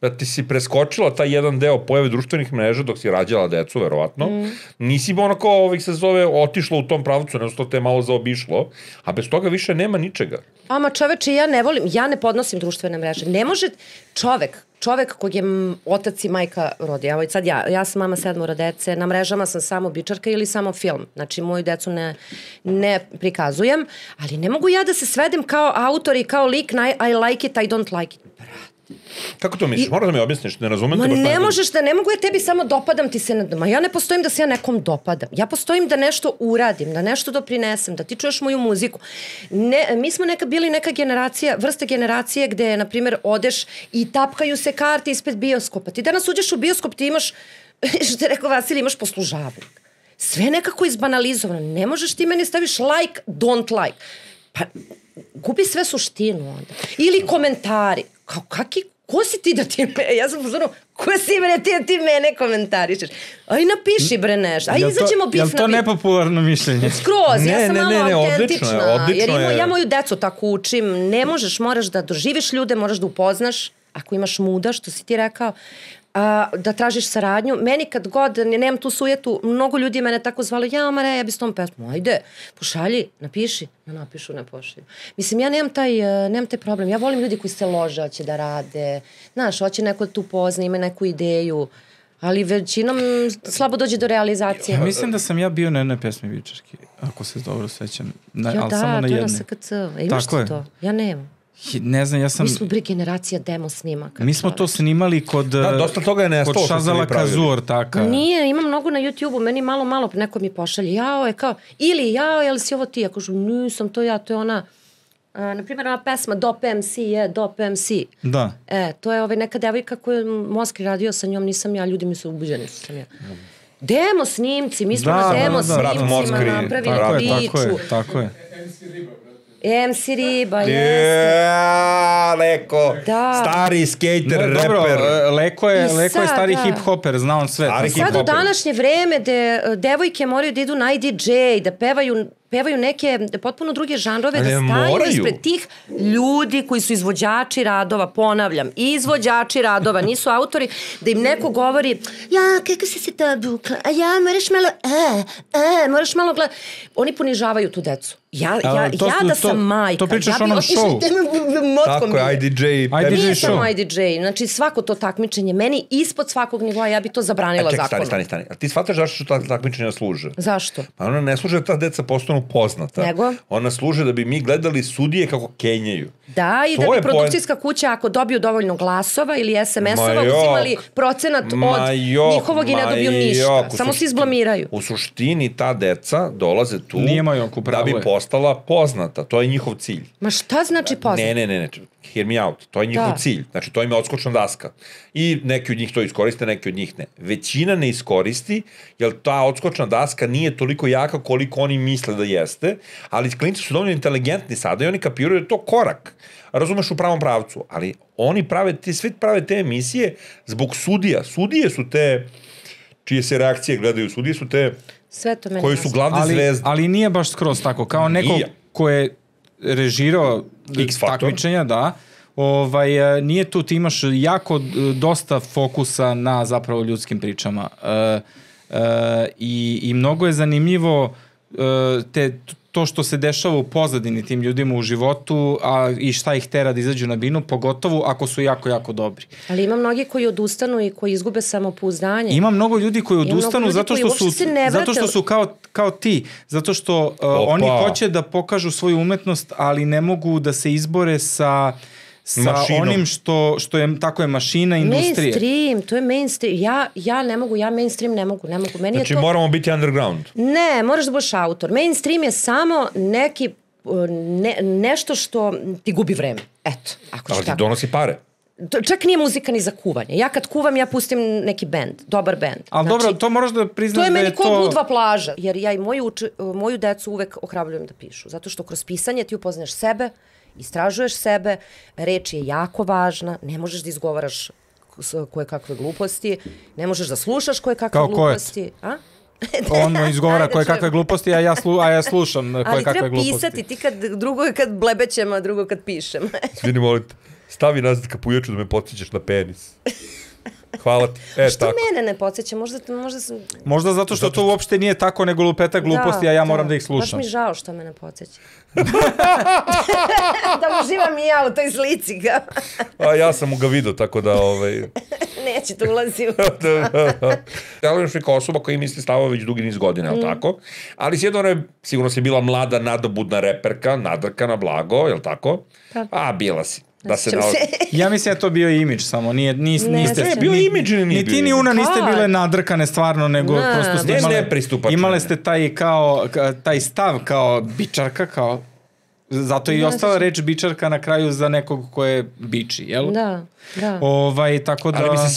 da ti si preskočila taj jedan deo pojave društvenih mreža dok si rađala decu, verovatno. Nisi onako, se zove, otišla u tom pravcu, nešto te malo zaobišlo, a bez toga više nema ničega. Ama čoveče, ja ne podnosim društvene mreže. Ne može čovek kog je otac i majka rodi. Evo i sad ja sam mama 7 dece, na mrežama sam samo bičarka ili samo film. Znači, moju decu ne prikazujem, ali ne mogu ja da se svedem kao autor i kao lik na I like it, I don't like it. Kako to misliš? Moraš da mi objasniš, ne razumem te. Ma ne možeš da, ne mogu ja tebi samo dopadam ti se, ma ja ne postojim da se ja nekom dopadam. Ja postojim da nešto uradim, da nešto doprinesem, da ti čuješ moju muziku. Mi smo bili neka generacija, vrsta generacije gde, na primjer, odeš i tapkaju se karte ispred bioskopa. Ti danas uđeš u bioskop, ti imaš, što je rekao Vasilij, imaš poslužavnik. Sve nekako izbanalizovano. Ne možeš ti meni staviš like, don't like. Pa, gubi sve suštinu onda. Ili komentari. Kao ko si ti da ti ja sam pozorno, ko si bre ti mene komentarišeš? Aj napiši bre nešto, aj izađemo bif na bif. Je li to nepopularno mišljenje? Skroz, ja sam malo autentična, jer je. Ja moju decu tako učim, ne možeš, moraš da doživiš ljude, moraš da upoznaš, ako imaš muda, što si ti rekao, da tražiš saradnju. Meni kad god, nemam tu sujetu, mnogo ljudi mene tako zvali, ja bi s tom pesmu, ajde, pošalji, napiši. Ja napišu, ne pošalju. Mislim, ja nemam taj problem. Ja volim ljudi koji se lože, hoće da rade, znaš, hoće neko da tu pozna, ima neku ideju, ali većinom slabo dođe do realizacije. Ja mislim da sam ja bio na jednoj pesmi Bičarki, ako se dobro sećam, ali samo na jednoj. jednoj. Ja, da, to je na SKC. Imaš ti to? Ja nemam. Ne znam, ja sam... Mi smo generacija demo snimaka. Mi smo to snimali kod... Da, dosta toga je nestalo kod Šazala Kazur, taka. Nije, ima mnogo na YouTube-u, meni malo neko mi pošalje, je kao, ili jel si ovo ti? Ja kažu, nisam to ja, to je ona, na primjer, ona pesma Dop MC je Dop MC. Da. To je neka devojka koju je Moskri radio sa njom, nisam ja, ljudi mi su ubuđeni, što sam ja. Demo snimci, mi smo na demo snimcima napravili priču. Tako je. MC Riba, jeste. Leko, stari skater, reper. Leko je stari hip-hoper, zna on sve. Sad u današnje vreme devojke moraju da idu na IDJ, da pevaju neke potpuno druge žanrove, da staju ispred tih ljudi koji su izvođači radova, ponavljam, izvođači radova, nisu autori, da im neko govori, kako si se ta bukla, moraš malo gledati. Oni ponižavaju tu decu. Ja da sam majka. To pričaš onom show. Tako je, IDJ. Nije samo IDJ. Znači svako to takmičenje, meni ispod svakog nivoa, ja bi to zabranila zakonom. Stani. A ti shvataš zašto su ta takmičenja služe? Zašto? Pa ona ne služe da ta deca postanu poznata. Nego? Ona služe da bi mi gledali sudije kako kenjaju. Da, i da bi produkcijska kuća, ako dobiju dovoljno glasova ili SMS-ova, uzimali procenat od njihovog i ne dobiju ništa. Samo se izblamiraju. U suštini ta deca dolaze tu da bi postala poznata. To je njihov cilj. Ma šta znači poznata? Ne. Hear me out. To je njihov cilj. Znači, to im je odskočna daska. I neki od njih to iskoriste, neki od njih ne. Većina ne iskoristi, jer ta odskočna daska nije toliko jaka koliko oni misle da jeste, ali klinci su dovoljno inteligentni sada i oni kapiraju da je to korak. Razumeš, u pravom pravcu. Ali oni svi prave te emisije zbog sudija. Sudije su te čije se reakcije gledaju. Sudije su te koji su glavne zvezde. Ali nije baš skroz tako. Kao neko ko je režirao takmičenja, da, nije tu, ti imaš jako dosta fokusa na zapravo ljudskim pričama i mnogo je zanimljivo to što se dešava u pozadini tim ljudima u životu i šta ih tera da izađu na binu, pogotovo ako su jako, jako dobri. Ali ima mnogi koji odustanu i koji izgube samopouzdanje. Ima mnogo ljudi koji odustanu zato što su kao ti. Zato što oni hoće da pokažu svoju umetnost, ali ne mogu da se izbore sa onim što je, tako je, mašina, industrije. Mainstream, to je mainstream. Ja ne mogu, mainstream ne mogu. Znači moramo biti underground. Ne, moraš da budeš autor. Mainstream je samo neki nešto što ti gubi vreme. Eto, ako ću Ali ti tako. donosi pare. Čak nije muzika ni za kuvanje. Ja kad kuvam, ja pustim neki bend, dobar bend. Ali dobro, to moraš da priznaš da je to... To je meni ko Budva plaža, jer ja i moju decu uvek ohrabrujem da pišu. Zato što kroz pisanje ti upoznaš sebe, istražuješ sebe, reč je jako važna, ne možeš da izgovaraš koje kakve gluposti, ne možeš da slušaš koje kakve gluposti. A? On izgovara koje kakve gluposti, a ja slušam koje kakve gluposti. Ali treba pisati, ti drugo je kad blebećem, a drugo kad pišem. Svini, molim te, stavi nazad kapujaču da me podsjećaš na penis. Hvala ti. Što tako. Mene ne podsjeća? Možda zato što to uopšte nije tako, nego lupeta gluposti, a ja moram da ih slušam. Baš mi žao što me ne podsjeća. Da uživam i ja u toj slici. A ja sam ga vidio, tako da... Neće to ulazi u... Deluješ kao osoba koja misli stavova već dugi niz godina, je li tako? Ali sigurno si bila mlada, nadobudna reperka, nadrkana, blago, je li tako? A, bila si. Ja mislim da je to bio imidž samo, niste... Ne, bio imidž ili nije bio? Ni ti ni Una niste bile nadrkane stvarno, nego prosto ste imale ste taj stav kao bičarka, kao... Zato je i ostala reč bičarka na kraju za nekog ko je biči, jel? Da. Tako da... Ali mi se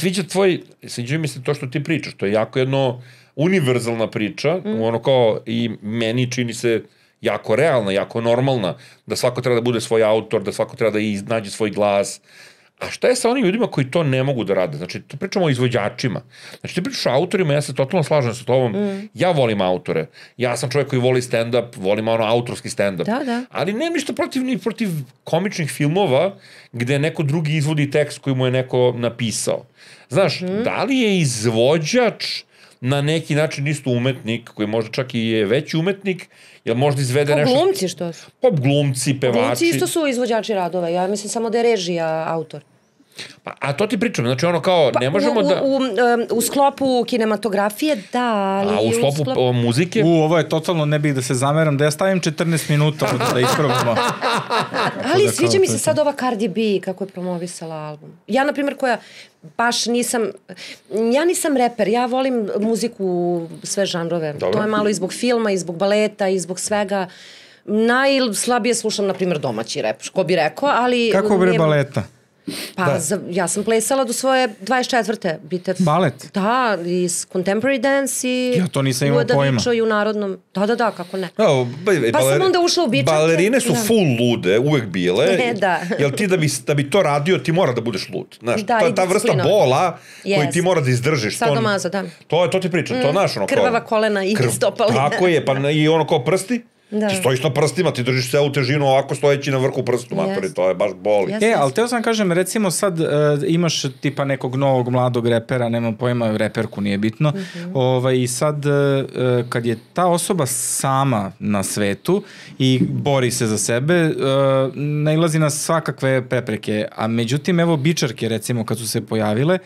sviđa mi se to što ti pričaš, to je jako jedno univerzalna priča, ono kao i meni čini se jako realna, jako normalna, da svako treba da bude svoj autor, da svako treba da nađe svoj glas. A šta je sa onim ljudima koji to ne mogu da rade? Znači, to pričamo o izvođačima. Znači, ti pričaš o autorima, ja se totalno slažem sa tobom. Ja volim autore. Ja sam čovjek koji voli stand-up, volim autorski stand-up. Da. Ali nemam ništa protiv komičnih filmova gde neko drugi izvodi tekst koji mu je neko napisao. Znaš, da li je izvođač na neki način isto umetnik, koji možda čak i je veći umetnik, jer možda izvede nešto... Glumci što su? Pop glumci, pevači... Glumci isto su izvođači radova, ja mislim samo da je režija autor. A to ti pričam, znači ono kao, ne možemo da... U sklopu kinematografije, da, ali... A u sklopu muzike? Ovo je totalno, ne bih da se zameram, da ja stavim 14 minuta da isprobamo. Ali sviđa mi se sad ova Cardi B, kako je promovisala album. Ja, na primjer, koja baš nisam reper, ja volim muziku, sve žanrove. Dobro. To je malo i zbog filma, i zbog baleta, i zbog svega. Najslabije slušam, na primjer, domaći rep, ko bi rekao, ali... Kako bre baleta? Pa, ja sam plesala do svoje 24. Balet? Da, i contemporary dance i... Ja to nisam imao pojma. I u narodnom... Da, kako ne. Pa sam onda ušla u bičarke. Balerine su full lude, uvek bile. Da. Jel ti da bi to radio, ti mora da budeš lud. Znaš, ta vrsta bola koju ti mora da izdržiš. Sadomazo, da. To ti pričam, to naš ono kao... Krvava kolena i stopala. Tako je, pa i ono kao prsti. Ti stojiš na prstima, ti držiš celu težinu ovako stojeći na vrhu prstu, matori, to je baš boli. Ali teo sam kažem, recimo sad imaš tipa nekog novog mladog repera, nemam pojma, reperku nije bitno, i sad kad je ta osoba sama na svetu i bori se za sebe, nailazi na svakakve prepreke, a međutim, evo bičarke recimo kad su se pojavile,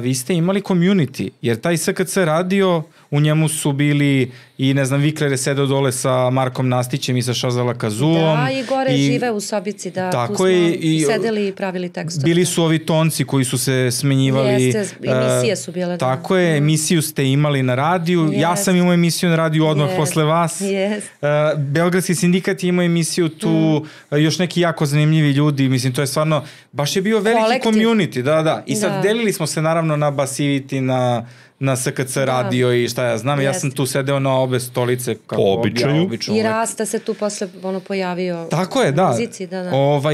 vi ste imali community, jer taj SKC radio, u njemu su bili i ne znam, Vikler je sedeo dole sa Markom Nastićem i sa Šazala Kazuom. Da, i gore žive u sobici, da, tu smo sedeli i pravili tekstove. Bili su ovi tonci koji su se smenjivali. Jeste, emisije su bile. Tako je, emisiju ste imali na radiju. Ja sam imao emisiju na radiju odmah posle vas. Beogradski sindikat je imao emisiju tu, još neki jako zanimljivi ljudi, mislim, to je stvarno, baš je bio veliki community, da. I sad delili smo se naravno na Basiviti, na SKC radio i šta ja znam, ja sam tu sedeo na obe stolice po običaju. I Rasta se tu posle pojavio. Tako je, da. Muzici, da.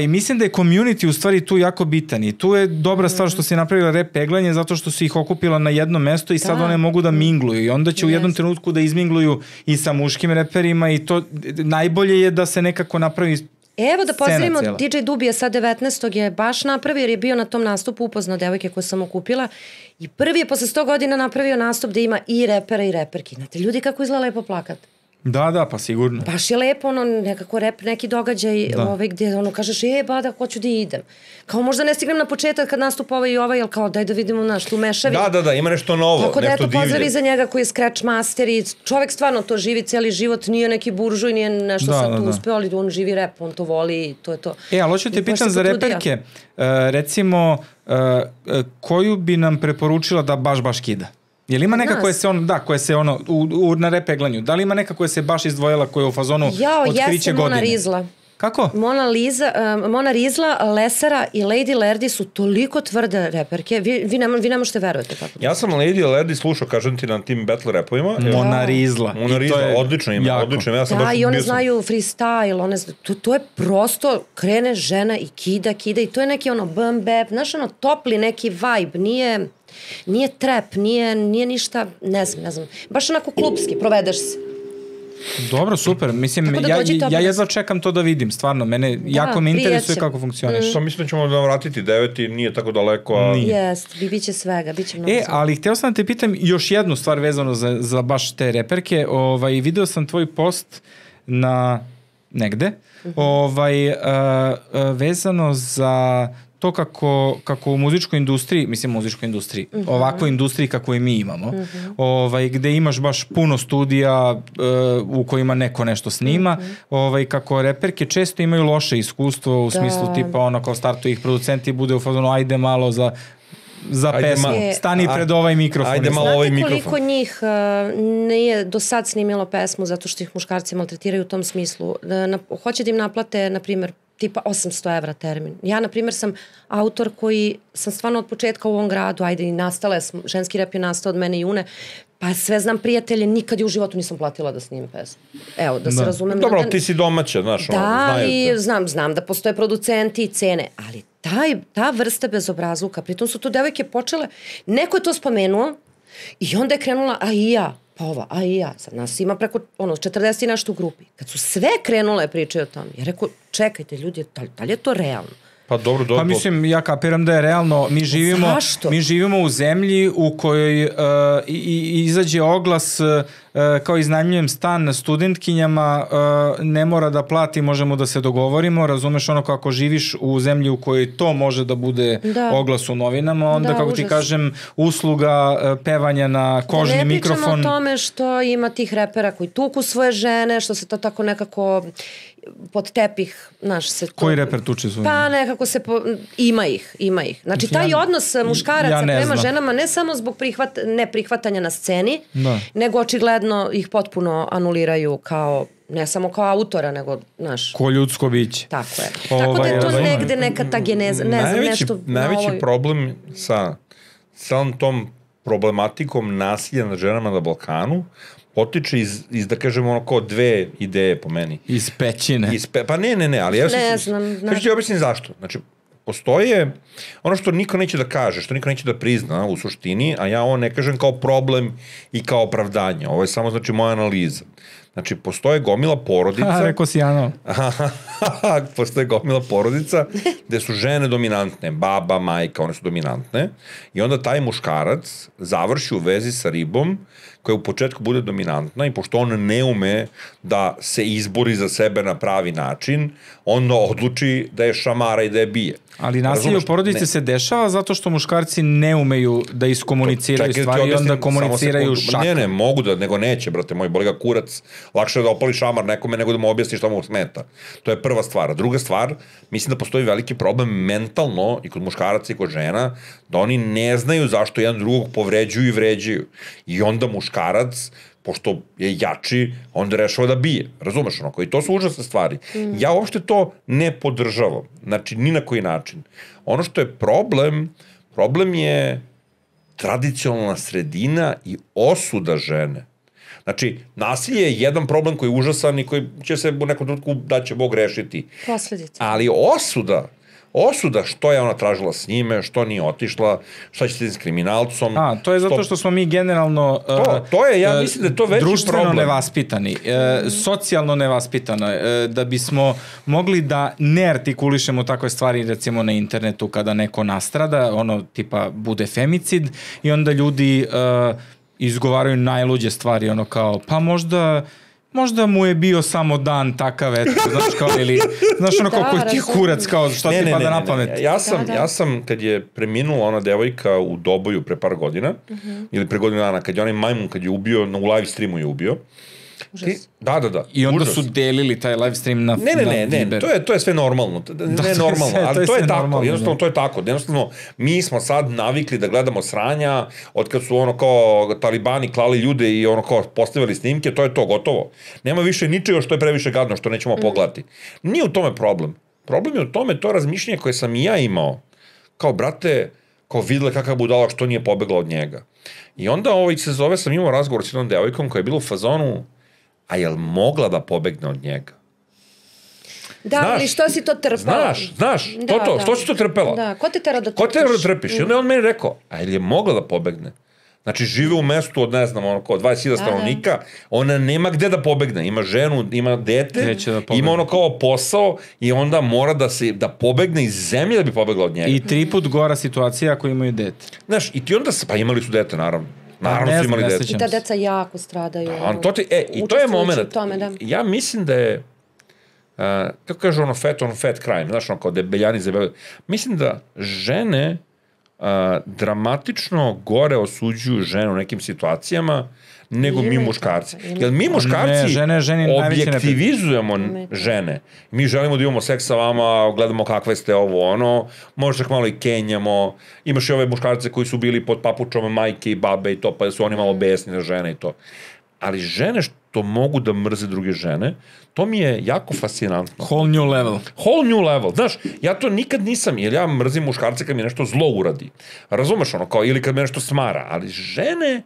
Mislim da je community u stvari tu jako bitan i tu je dobra stvar što se napravila rep peglanje zato što su ih okupila na jedno mesto i sad one mogu da mingluju i onda će u jednom trenutku da izmingluju i sa muškim reperima i to najbolje je da se nekako napravi. Evo da pozdravimo, DJ Dubija sad 19. je baš napravio jer je bio na tom nastupu, upoznao devojke koje sam okupila i prvi je posle 100 godina napravio nastup da ima i repera i reperki. Znate, ljudi kako izgleda lepo plakat. Da, pa sigurno. Baš je lepo, nekako rep, neki događaj gdje kažeš, bada, hoću da idem. Kao možda ne stignem na početak kad nastupa ovaj i ovaj, ali kao daj da vidimo tu mešavi. Da, ima nešto novo, tako nešto divlje. Tako da pozdravi za njega koji je scratch master i čovjek stvarno to živi cijeli život, nije neki buržuj, nije nešto sad tu uspeo, ali on živi rep, on to voli i to je to. Ali hoću te pitam za reperke, recimo, koju bi nam preporučila da baš kida? Je li ima neka koja se na repeglanju, da li ima neka koja se baš izdvojila, koja je u fazonu otkriće godine? Mona Rizla. Kako? Mona Rizla, Lesara i Lady Lerdi su toliko tvrde reperke. Vi ne možete verujete kako. Ja sam Lady Lerdi slušao, kažem ti, na tim battle rapovima. Mona Rizla. Odlično ima, odlično. Ja sam i one znaju freestyle, to je prosto, krene žena i kida i to je neki bum bap, znaš topli neki vibe, nije trap, nije ništa, ne znam, baš onako klubski, provedeš se. Dobro, super. Mislim, ja jedva čekam to da vidim, stvarno. Mene jako me interesuje kako funkcioniš. Mislim da ćemo da vratiti 9 i nije tako daleko. Jest, bit će svega, bit će mnogo svega. Ali hteo sam da te pitam još jednu stvar vezano za baš te reperke. Video sam tvoj post na negde, vezano za to kako u muzičkoj industriji, ovakvoj industriji kako i mi imamo, gde imaš baš puno studija u kojima neko nešto snima, kako reperke često imaju loše iskustvo u smislu tipa kao startuju ih producenti bude u fazonu ajde malo za pesmu, stani pred ovaj mikrofon. Ajde malo ovaj mikrofon. Znate koliko njih nije do sad snimilo pesmu zato što ih muškarci maltretiraju u tom smislu? Hoće da im naplate, na primjer, tipa 800 evra termin. Ja, na primjer, sam autor koji sam stvarno od početka u ovom gradu, i nastala, ženski rap je nastao od mene i Une, pa sve znam prijatelje, nikad je u životu nisam platila da snimim pesmu. Evo, da se razumem. Dobro, ti si domaća, znaš. Da, i znam da postoje producenti i cene, ali ta vrsta bezobrazluka, pritom su to devojke počele, neko je to spomenuo i onda je krenula, a i ja. Pa ova, i ja. Sad nas ima preko 40 i nešto u grupi. Kad su sve krenule pričaju o tome, ja rekao, čekajte ljudi, da li je to realno? Pa dobro. Pa mislim, ja kapiram da je realno. Mi živimo u zemlji u kojoj izađe oglas kao iznajmljujem stan studentkinjama, ne mora da plati, možemo da se dogovorimo, razumeš kako živiš u zemlji u kojoj to može da bude oglas u novinama, onda kako ti kažem, usluga pevanja na kožni mikrofon. Da ne pričamo o tome što ima tih repera koji tuku svoje žene, što se to tako nekako pod tepih, znaš se to... Koji reper tuče svoje? Pa nekako se... Ima ih. Znači, taj odnos muškaraca prema ženama ne samo zbog neprihvatanja na sceni, nego očigledno ih potpuno anuliraju kao, ne samo kao autora, nego, znaš... Ko ljudsko biće. Tako je. Tako da je to negde neka ta geneza, ne znam, nešto... Najveći problem sa celom tom problematikom nasilja nad ženama na Balkanu potiče iz da kažemo kao dve ideje po meni. Iz pećine. Pa ne, ali ja ću ti objasniti zašto. Znači, postoje ono što niko neće da kaže, što niko neće da prizna u suštini, a ja ovo ne kažem kao problem i kao opravdanje. Ovo je samo, znači, moja analiza. Znači, postoje gomila porodica... Rekao si Ano. Postoje gomila porodica gde su žene dominantne, baba, majka, one su dominantne, i onda taj muškarac završi u vezi sa ribom koja u početku bude dominantna i pošto on ne ume da se izbori za sebe na pravi način, on odluči da je šamara i da je bije. Ali nasilje u porodici se dešava zato što muškarci ne umeju da iskomuniciraju stvari i onda komuniciraju šak. Ne, mogu da, nego neće, brate moj, boli ga kurac, lakše da opali šamar nekome nego da mu objasni šta mu smeta. To je prva stvar. Druga stvar, mislim da postoji veliki problem mentalno i kod muškaraca i kod žena, da oni ne znaju zašto jedan drugog povređuju i vređaju. I onda muškarac, pošto je jači, onda rešava da bije. Razumeš onako? I to su užasne stvari. Ja uopšte to ne podržavam. Znači, ni na koji način. Ono što je problem je tradicionalna sredina i osuda žene. Znači, nasilje je jedan problem koji je užasan i koji će se u nekom trenutku da će Bog rešiti. Posledice. Ali osuda što je ona tražila s njime, što nije otišla, šta će se s kriminalcom. To je zato što smo mi generalno to je, ja mislim da je to veći društveno problem. Nevaspitani, socijalno nevaspitano, da bismo mogli da ne artikulišemo takve stvari recimo na internetu kada neko nastrada, ono tipa bude femicid i onda ljudi izgovaraju najluđe stvari, ono kao pa možda mu je bio samo dan takav, eto, znaš kao, ili, znaš ono kao koji ti kurac, kao šta ti pada na pamet. Ja sam, kad je preminula ona devojka u Doboju pre par godina, ili pre godinu dana, kad je onaj majmun, kad je ubio, u live streamu je ubio, Da. I onda užas. su delili taj live stream na Ne, Viber. to je sve normalno. Ne normalno, ali to je tako. Normalno, Jednostavno, to je tako. Jednostavno, mi smo sad navikli da gledamo sranja, od kad su ono kao talibani klali ljude i ono kao postavili snimke, to je to, gotovo. Nema više ničega što je previše gadno, što nećemo pogledati. Nije u tome problem. Problem je u tome to razmišljenje koje sam i ja imao. Kao, brate, kao videla kakav budala što nije pobegla od njega. I onda se zove, sam imao razgovor s jednom devojkom koja je bila u fazonu, a jel mogla da pobegne od njega? Da, ali što si to trpela? Znaš, što si to trpela? Da, ko te tera da trpiš? Ko te tera da trpiš? I onda je on meni rekao, a jel je mogla da pobegne? Znači, žive u mestu od, ne znam, ono, kao 20.000 stanovnika, ona nema gde da pobegne. Ima ženu, ima dete, ima ono kao posao i onda mora da pobegne iz zemlje da bi pobegla od njega. I 3 put gora situacija ako imaju dete. Znaš, i ti onda, pa imali su dete, naravno. Naravno su imali dete. I ta deca jako stradaju. I to je moment. Ja mislim da je, kako kaže ono fat crime, znaš, ono kao debeljani zabeli. Mislim da žene dramatično gore osuđuju žene u nekim situacijama nego mi muškarci. Jer mi muškarci objektivizujemo žene. Mi želimo da imamo seks sa vama, gledamo kakve ste ovo, ono, možda čak malo i kenjamo. Imaš i ove muškarce koji su bili pod papučom majke i babe i to, pa su oni malo besni na žene i to. Ali žene što mogu da mrze druge žene, to mi je jako fascinantno. Whole new level. Znaš, ja to nikad nisam, jer ja mrzim muškarce kad mi nešto zlo uradi. Razumeš ono, kao, ili kad me nešto smara. Ali žene,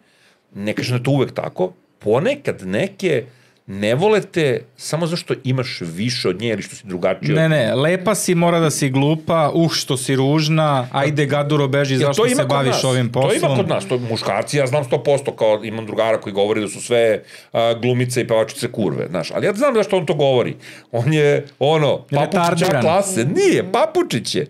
ne kažem da je to uvek tako, ponekad neke ne vole te samo zašto imaš više od nje ili što si drugačiji. Ne, lepa si, mora da si glupa, što si ružna, ajde gaduro beži, zašto se baviš ovim poslom. To ima kod nas, to muškarci, ja znam 100%, kao imam drugara koji govori da su sve glumice i pevačice kurve, znaš, ali ja znam zašto on to govori. On je, papučića klase, nije, papučić je.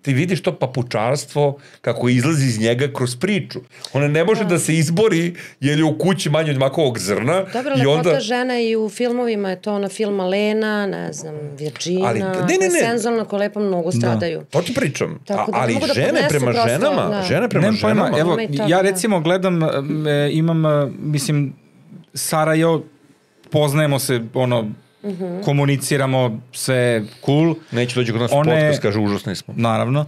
Ti vidiš to papučarstvo kako izlazi iz njega kroz priču. Ona ne može da se izbori jer je u kući manje od makovog zrna. Dobro, lepota žena i u filmovima je to ona film Lena, ne znam, Virginia, senzualno ko lepo mnogo stradaju. To ti pričam. Ali žene prema ženama, Evo, ja recimo gledam, imam, mislim, Sarajevo, poznajemo se, komuniciramo, sve cool. Neće dođe kod nas podcast, kaže, užasni smo. Naravno.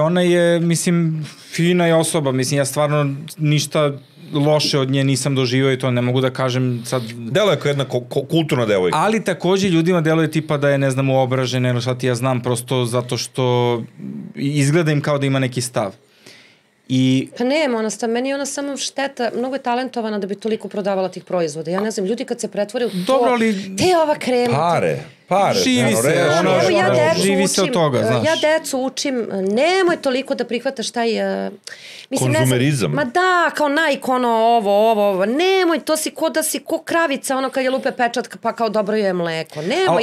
Ona je, mislim, fina je osoba, mislim, ja stvarno ništa loše od nje nisam doživio i to ne mogu da kažem sad. Delo je kao jedna kulturna devojka. Ali takođe ljudima deluje tipa da je, ne znam, uobražena ili šta ti ja znam, prosto zato što izgleda im kao da ima neki stav. Pa nema ona stav, meni je ona samo šteta, mnogo je talentovana da bi toliko prodavala tih proizvoda. Ja ne znam, ljudi kad se pretvore u to, te ova krema. Pare. Živi se od toga, znaš. Ja decu učim, nemoj toliko da prihvataš taj... konzumerizam. Ma da, kao Nike, ovo. Nemoj, to si ko kravica, ono kad je lupe pečatka, pa kao dobro je mleko. Nemoj,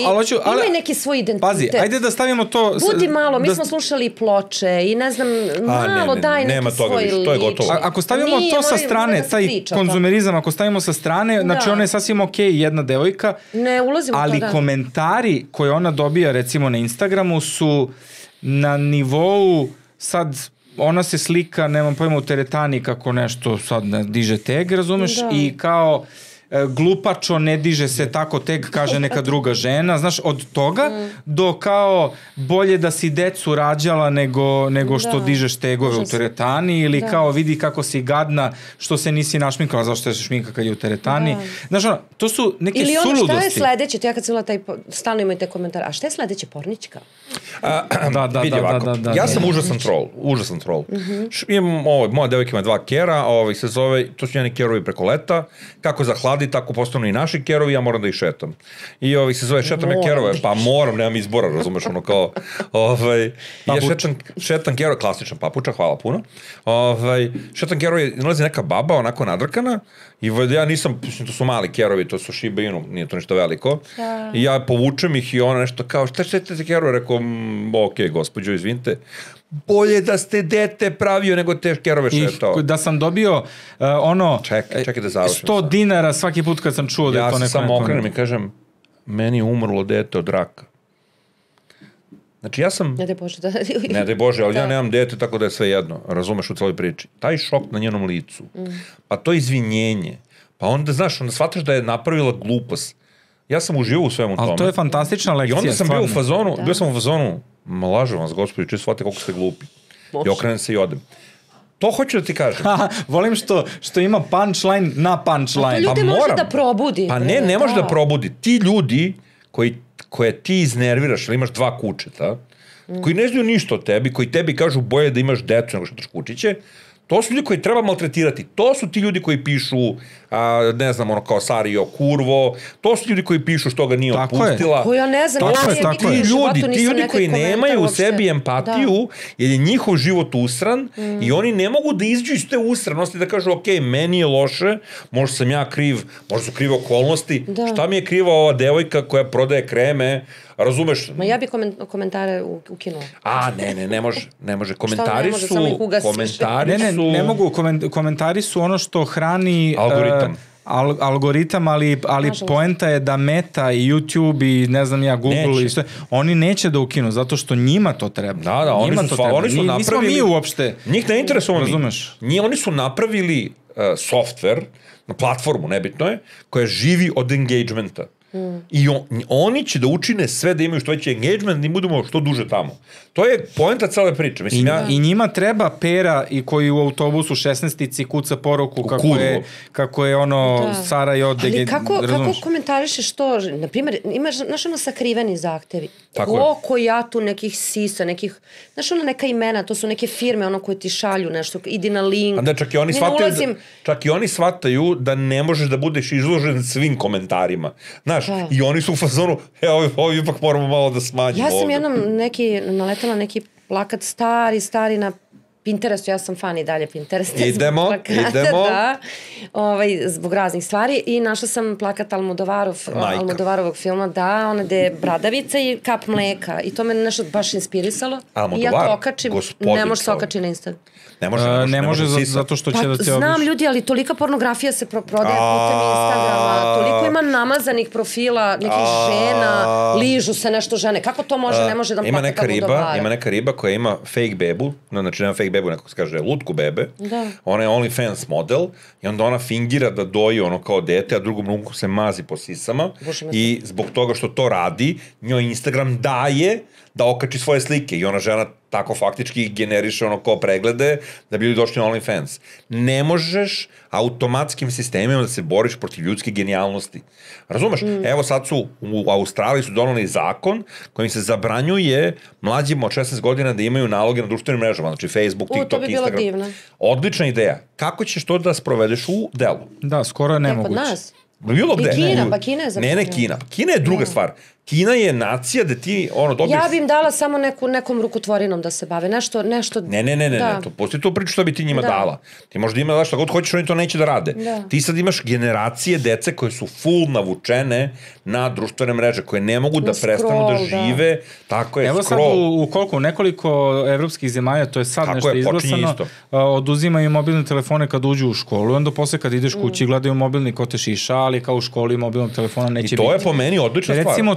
imaj neki svoj identitet. Pazi, ajde da stavimo to... Budi malo, mi smo slušali ploče i ne znam, malo daj neki svoj lič. To je gotovo. Ako stavimo to sa strane, taj konzumerizam, ako stavimo sa strane, znači ona je sasvim okej, jedna devojka, ne ulazim u to, ali komentari koje ona dobija recimo na Instagramu su na nivou, sad ona se slika, nemam pojma, u teretani kako nešto sad diže teg, razumeš, i kao glupačo, ne diže se tako teg, kaže neka druga žena, znaš, od toga do kao bolje da si decu rađala nego što dižeš tegove u teretani ili kao vidi kako si gadna što se nisi našminkala, zašto se šminka kad je u teretani. Znaš, to su neke suludosti. Ili ono, šta je sledeće, to ja kad sam bila stalno imaju te komentare, a šta je sledeće, pornička? Vidi ovako, ja sam užasan troll. Moja devojka ima 2 kera, se zove, to su njeni kerovi preko leta, kako zahladi, tako postanu i naši kerovi, ja moram da ih šetam. I se zove šetam ja kerove, pa moram, nemam izbora, razumeš, ono kao, ja šetam kerove, klasičan papuča, hvala puno, šetam kerove, nalazi neka baba, onako nadrkana, i ja nisam, to su mali kerovi, to su Shiba Inu, nije to ništa veliko, i ja povučem ih i ona nešto kao, šta šetate kerove, rekao, okej, gospođo, izvinite, bolje da ste dete pravio nego te kerove šetao. Da sam dobio čekaj da završim. $100 svaki put kad sam čuo da je to neko. Ja se samo okrenem i kažem, meni je umrlo dete od raka. Znači ja sam... Ne daj Bože, da... Ne daj Bože, ali ja nemam dete, tako da je sve jedno. Razumeš u celoj priči. Taj šok na njenom licu, pa to izvinjenje, Pa onda, znaš, onda shvataš da je napravila glupost. Ja sam uživao u svemu tome. Ali to je fantastična lekcija. I onda sam bio u fazonu, Da. bio sam u fazonu, lažem vas, gospodi, čisto shvatite koliko ste glupi. I okrenem se i odem. To hoću da ti kažem. Volim što ima punchline na punchline. To ljude može da probudi. Pa ne može da probudi. Ti ljudi koje ti iznerviraš, ili imaš 2 kučeta, koji ne znaju ništa o tebi, koji tebi kažu boje da imaš decu nego što imaš kučiće, to su ljudi koji treba maltretirati. To su ti ljudi koji pišu, ne znam, ono kao Sario kurvo, to su ljudi koji pišu što ga nije otpustila. Ko ja ne znam, To su ti ljudi koji nemaju u sebi empatiju, jer je njihov život usran i oni ne mogu da izđu iz te usranosti, da kažu, ok, meni je loše, možda sam ja kriv, možda su krive okolnosti, šta mi je kriva ova devojka koja prodaje kreme, razumeš? Ma ja bi komentare ukinula. Ne može. Komentari su... Ne mogu, komentari su ono što hrani algoritam, ali poenta je da Meta i YouTube i ne znam ja, Google i sve, oni neće da ukinu, zato što njima to treba. Da, oni su napravili... Nismo mi uopšte. Njih ne interesuje razumeš. Oni su napravili software, na platformu, nebitno je, koja živi od engagementa. I oni će da učine sve da imaju što veći engagement, da im budemo što duže tamo. To je poenta cele priče. I njima treba Pera i koji u autobusu 16-ici kuca poruku kako je ono Sara i ode. Ali kako komentarišeš to? Naprimjer, imaš, znaš ono sakriveni zahtevi. Koliko ja tu nekih sisa, nekih, znaš ono neka imena, to su neke firme ono koje ti šalju nešto, idi na link. Da, čak i oni shvataju da ne možeš da budeš izložen svim komentarima. Znaš, i oni su u fazonu, ovo ipak moramo malo da smanjimo. Ja sam jednom naletala neki plakat stari na Pinterestu, ja sam fan i dalje Pinteresta. Idemo. Da, zbog raznih stvari i našla sam plakat Almodovarovog filma, da, ona gde je bradavica i kap mleka i to me nešto baš inspirisalo. I ja to okačim, ne može se okači na Instagram. Ne može zato što će da te znam ljudi, ali tolika pornografija se prodaje putem Instagrama, toliko ima namazanih profila, nekih žena, ližu se nešto žene. Kako to može, ne može da plakat Almodovara? Ima neka riba koja ima fake bebu, znači nema fake bebu, neko se kaže lutku bebe, ona je OnlyFans model i onda ona fingira da doji ono kao dete, a drugom rukom se mazi po sisama i zbog toga što to radi, njoj Instagram daje da okači svoje slike i ona žena tako faktički generiše ono kao preglede da bi ljudi došli na OnlyFans. Ne možeš automatskim sistemima da se boriš protiv ljudske genijalnosti. Razumeš? Evo sad su u Australiji su doneli zakon kojim se zabranjuje mlađima od 16 godina da imaju naloge na društvenim mrežama, znači Facebook, TikTok, to bi Instagram. bilo divno. Odlična ideja. Kako ćeš to da sprovedeš u delu? Da, skoro je nemoguće. Kod nas. Bilo gde. I Kina, pa Kina je zapravo. Ne, Kina. Kina je druga stvar. Kina je nacija da ti dobiješ... Ja bi im dala samo nekom rukotvorinom da se bave. Nešto... Ne. Pusti tu priču što bi ti njima dala. Ti možda ima šta god hoćeš, oni to neće da rade. Ti sad imaš generacije dece koje su full navučene na društvene mreže, koje ne mogu da prestanu da žive. Tako je, evo sad u nekoliko evropskih zemalja, to je sad nešto izglasano, oduzimaju mobilne telefone kad uđu u školu i onda posle kad ideš kući gledaju mobilni ko te šiša, ali kao u školi mobilnog telefona neće biti. I to je po meni odlična stvar. Recimo,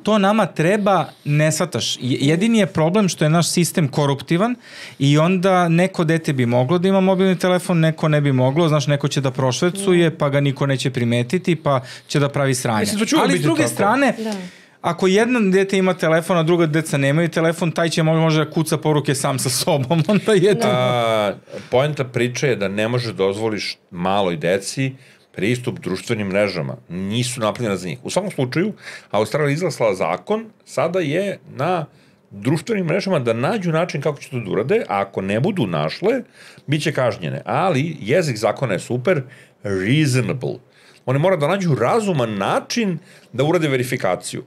to nama treba, ne shvataš. Jedini je problem što je naš sistem koruptivan i onda neko dete bi moglo da ima mobilni telefon, neko ne bi moglo, znaš, neko će da prošvercuje, pa ga niko neće primetiti, pa će da pravi sranje. Ali s druge strane, ako jedna dete ima telefon, a druga deca nemaju telefon, taj će možda kuca poruke sam sa sobom. Onda je to... Poenta priče je da ne možeš dozvoliš maloj deci pristup društvenim mrežama. Nisu napravljena za njih. U svakom slučaju, Australija izglasala zakon, sada je na društvenim mrežama da nađu način kako će to da urade, a ako ne budu našle, bit će kažnjene. Ali jezik zakona je super, reasonable. Oni moraju da nađu razuman način da urade verifikaciju.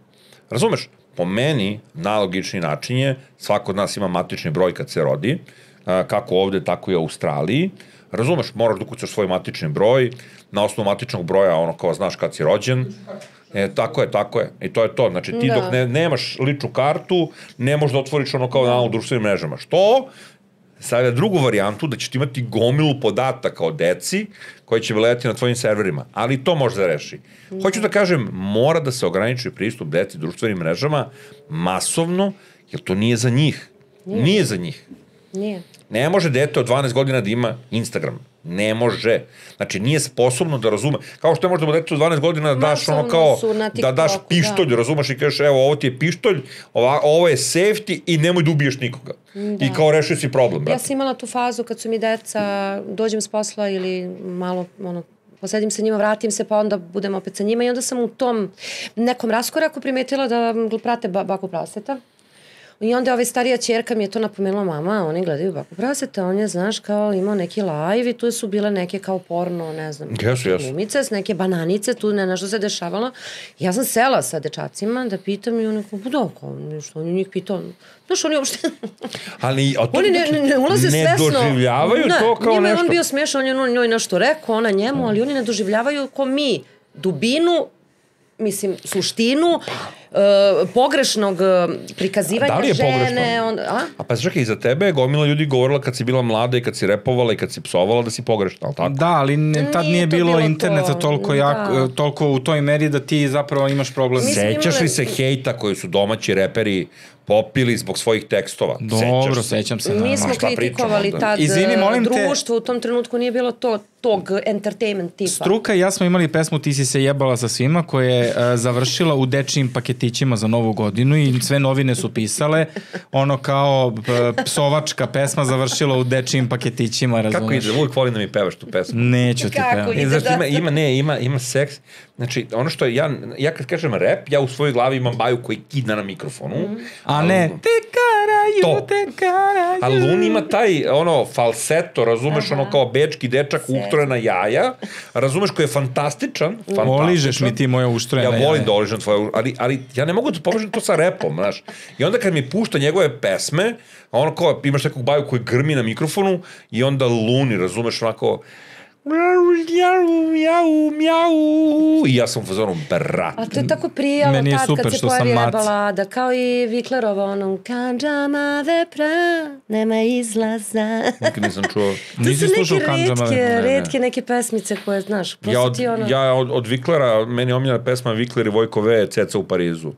Razumeš? Po meni, najlogičniji način je, svako od nas ima matični broj kad se rodi, kako ovde, tako i u Australiji. Razumeš, moraš da ukucaš svoj matični broj, na osnovu matičnog broja, ono kao znaš kad si rođen. Tako je. I to je to. Znači ti dok nemaš ličnu kartu, ne možeš da otvoriš ono kao na društvenim mrežama. Što? Stavlja drugu varijantu da ćeš ti imati gomilu podataka o deci koji će veljati na tvojim serverima. Ali to može da reši. Hoću da kažem, mora da se ograniči pristup deci društvenim mrežama masovno, jer to nije za njih. Nije za njih. Nije. Ne može dete od 12 godina da ima Instagram. Ne može. Znači, nije sposobno da razume. Kao što je možda dete od 12 godina da daš ono kao, da daš pištolj, razumeš i kažeš, evo, ovo ti je pištolj, ovo je safety i nemoj da ubiješ nikoga. I kao rešio si problem, brate. Ja sam imala tu fazu kad su mi deca, dođem s posla ili malo, posedim sa njima, vratim se, pa onda budem opet sa njima i onda sam u tom nekom raskoraku primetila da prate baku praseta. I onda ova starija ćerka mi je to napomenula, mama, oni gledaju baku praseta, on je, znaš, kao imao neki live i tu su bile neke kao porno, ne znam, glumice, neke bananice, tu nešto se dešavalo. Ja sam sela sa dečacima da pitam i oni kao, nešto, on je njih pitao, znaš, oni uopšte... Ali, oni ne ulaze svesno. Ne doživljavaju to kao njima nešto. On bio smešan, on je njoj nešto rekao, ona njemu, ali oni ne doživljavaju ko mi dubinu, mislim, suštinu pogrešnog prikazivanja žene. A pa čekaj, za tebe je gomila ljudi govorila kad si bila mlada i kad si repovala i kad si psovala da si pogrešna, ali tako? Da, ali tad nije bilo interneta toliko u toj meri da ti zapravo imaš problem. Sećaš li se hejta koji su domaći reperi popili zbog svojih tekstova? Dobro, sećam se. Mi smo kritikovali tad društvo, u tom trenutku nije bilo tog entertainment tipa. Struka i ja smo imali pesmu Ti si se jebala sa svima koja je završila u dečijim paketićima za Novu godinu i sve novine su pisale, ono kao psovačka pesma završila u dečijim paketićima, razumeš? Kako ide? Uvijek volim da mi pevaš tu pesmu. Neću ti pevati. Ima seks. Znači, ono što ja kad kažem rap, ja u svojoj glavi imam baju koji kidna na mikrofonu. A ne, te karaju. A Lun ima taj, falseto, razumeš, ono kao bečki dečak, uštrojena jaja, razumeš, koji je fantastičan. Oližeš mi ti moja uštrojena jaja. Ja volim da oližem tvoje, ali ja ne mogu da povežem to sa repom, znaš. I onda kad mi pušta njegove pesme, ono kao, imaš nekog baju koji grmi na mikrofonu i onda Luni, razumeš, onako... I ja sam u fazonu, brat. A to je tako prijalo tad kad se pojavi balada, kao i Viklerova onom Kandžama vepra, nema izlaza. Nikad nisam čuo. Nisi slušao Kandžama vepra? Retke neke pesmice koje, znaš, ja od Viklera, meni je omiljena pesma Vikler i Vojko V, Ceca u Parizu.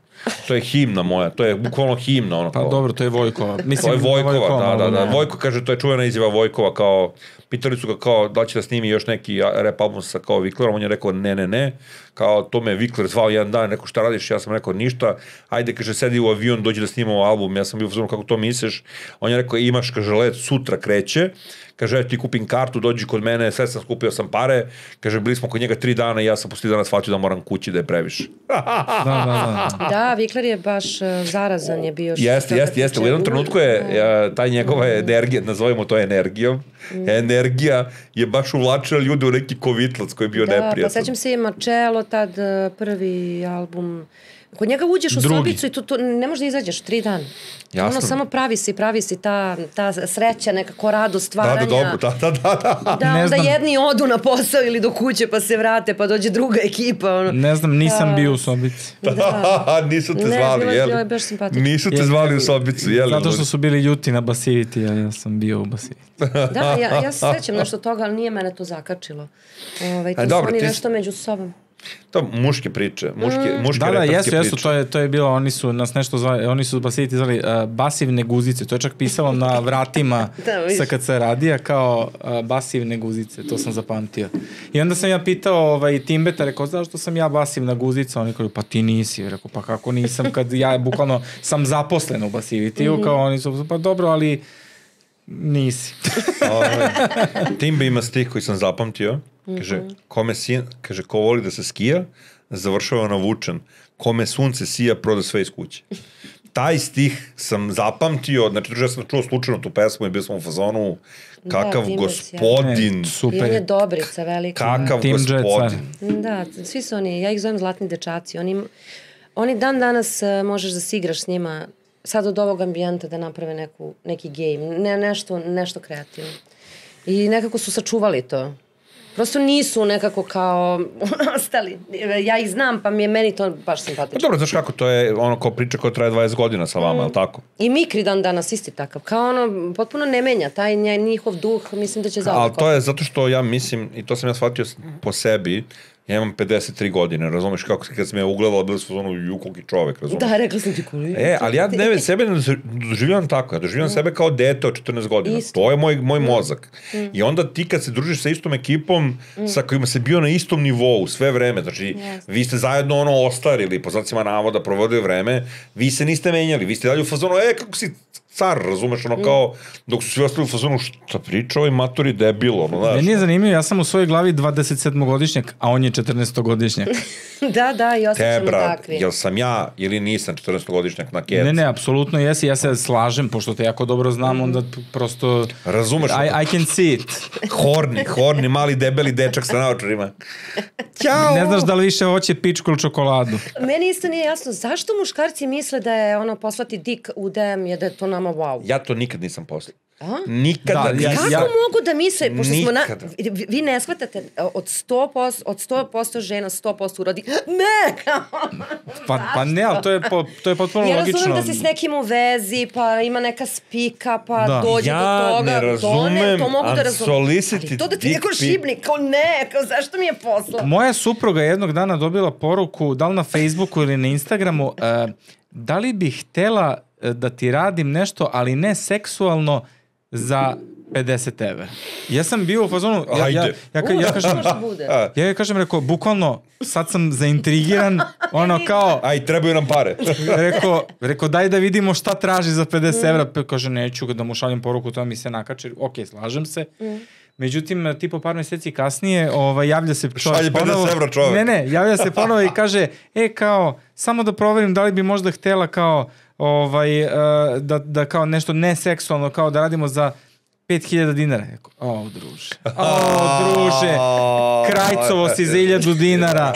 To je himna moja, to je bukvalno himna. Pa dobro, to je Vojkova. To je Vojkova, da. Vojko kaže, to je čuvena izjava Vojkova, kao, pitali su ga kao, da će da snimi još neki rap album sa kao Viklerom, on je rekao ne, kao to me Vikler zvao jedan dan, rekao šta radiš, ja sam rekao ništa, ajde, kaže, sedi u avion, dođi da snimamo album, ja sam bio uzmano kako to misliš, on je rekao, imaš, kaže, let, sutra kreće, kaže, ti kupim kartu, dođi kod mene, sve sam skupio sam pare, kaže, bili smo kod njega 3 dana i ja sam posle 3 dana shvatio da moram kući, da je previše. Da, Vikler je baš zarazan je bio. Jeste, u jednom trenutku je taj njegova energija, nazovimo to energijom, energija je baš uvlačila ljude u neki kovitlac koji je bio neprijatan. Da, pa sećam se i Marcello, tad prvi album. Kod njega uđeš u sobicu i tu ne možeš da izađeš 3 dana. Jasno. Ono samo pravi si ta sreća, nekako radost stvaranja. Da, onda jedni odu na posao ili do kuće pa se vrate, pa dođe druga ekipa. Ne znam, nisam bio u sobici. Nisu te zvali, jel? Nisu te zvali u sobicu, jel? Zato što su bili ljuti na Basiviti, a ja sam bio u Basiviti. Da, ja se sećam nešto toga, ali nije mene to zakačilo. Tu su oni nešto među sobom. To muške priče, muške da, reperske jesu, to je bilo, oni su nas nešto zvali, oni su Basiviti zvali basivne guzice, to je čak pisalo na vratima SKC radija kao basivne guzice, to sam zapamtio. I onda sam ja pitao Timbeta, rekao, zašto sam ja basivna guzica? Oni kao, pa ti nisi, rekao, pa kako nisam, kad ja bukvalno sam zaposlen u Basivitiju, kao oni su, pa dobro, ali nisi. Timbe ima stih koji sam zapamtio. Kaže, ko voli da se skija, završava navučen. Kome sunce sija, proda sve iz kuće. Taj stih sam zapamtio, znači ja sam čuo slučajno tu pesmu i bio sam u fazonu, kakav gospodin. I on je Dobrica velika. Kakav gospodin. Da, svi su oni, ja ih zovem zlatni dečaci. Oni dan danas možeš da si igraš s njima, sad od ovog ambijenta da naprave neki game, nešto kreativno. I nekako su sačuvali to. Prosto nisu nekako kao ostali. Ja ih znam, pa mi je meni to baš simpatično. Dobro, znaš kako, to je ono kao priča koja traje 20 godina sa vama, je li tako? I Mikri dan danas isti takav. Kao ono, potpuno ne menja. Taj njihov duh, mislim da će zauvijek. Ali to je zato što ja mislim, i to sam ja shvatio po sebi, Ja imam 53 godine, razumeš kako se kad sam je ugledala, bila sam ono koliki čovek, razumeš? Da, rekla sam ti koliko. Ali ja sebe ne doživljavam tako, ja doživljavam sebe kao dete od 14 godina. Isto. To je moj mozak. I onda ti kad se družiš sa istom ekipom, sa kojima se bio na istom nivou sve vreme, znači vi ste zajedno ostarili, po znacima navoda, provodili vreme, vi se niste menjali, vi ste dalje u fazonu, kako si car, razumeš, kao, dok su svi ostali u fazonu, šta priča ovaj maturi debil, znaš. Meni je zanimljivo, ja sam u svojoj glavi 27-godišnjak, a on je 14-godišnjak. Da, i osjećamo takvi. Jel sam ja ili nisam 14-godišnjak na kec? Ne, apsolutno jesi, ja se slažem, pošto te jako dobro znam, onda prosto... Razumeš? I can see it. Horni, mali debeli dečak sa naočarima. Ćao! Ne znaš da li više hoće pičku ili čokoladu. Meni isto nije jasno, zašto muškarci misle da je poslati dik u DM je da je to nama wow? Ja to nikad nisam poslao. Nikada. Kako mogu da misle, pošto smo vi ne shvatate, od 100% žena 100% urodi, ne, pa ne, ali to je potpuno logično. Ja razumem da si s nekim u vezi, pa ima neka spika, pa dođe do toga. Ja ne razumem unsolicited to da ti neko šibni, kao ne, kao zašto mi je poslao? Moja supruga jednog dana dobila poruku, da li na Facebooku ili na Instagramu, da li bih htela da ti radim nešto, ali ne seksualno, za 50 evra. Ja sam bio u fazonu, ja kažem, rekao, bukvalno, sad sam zaintrigiran, kao... Aj, trebaju nam pare. Rekao, daj da vidimo šta traži za 50 evra. Kaže, neću da mu šaljem poruku, to mi se nakače. Ok, slažem se. Međutim, tipo par meseci kasnije, javlja se čovjek ponovo. Šalje 50 evra čovjek. Ne, javlja se ponovo i kaže, kao, samo da proverim da li bi možda htela kao, da kao nešto neseksualno, kao da radimo za 5.000 dinara. Druže, krajcovo si za 1.000 dinara.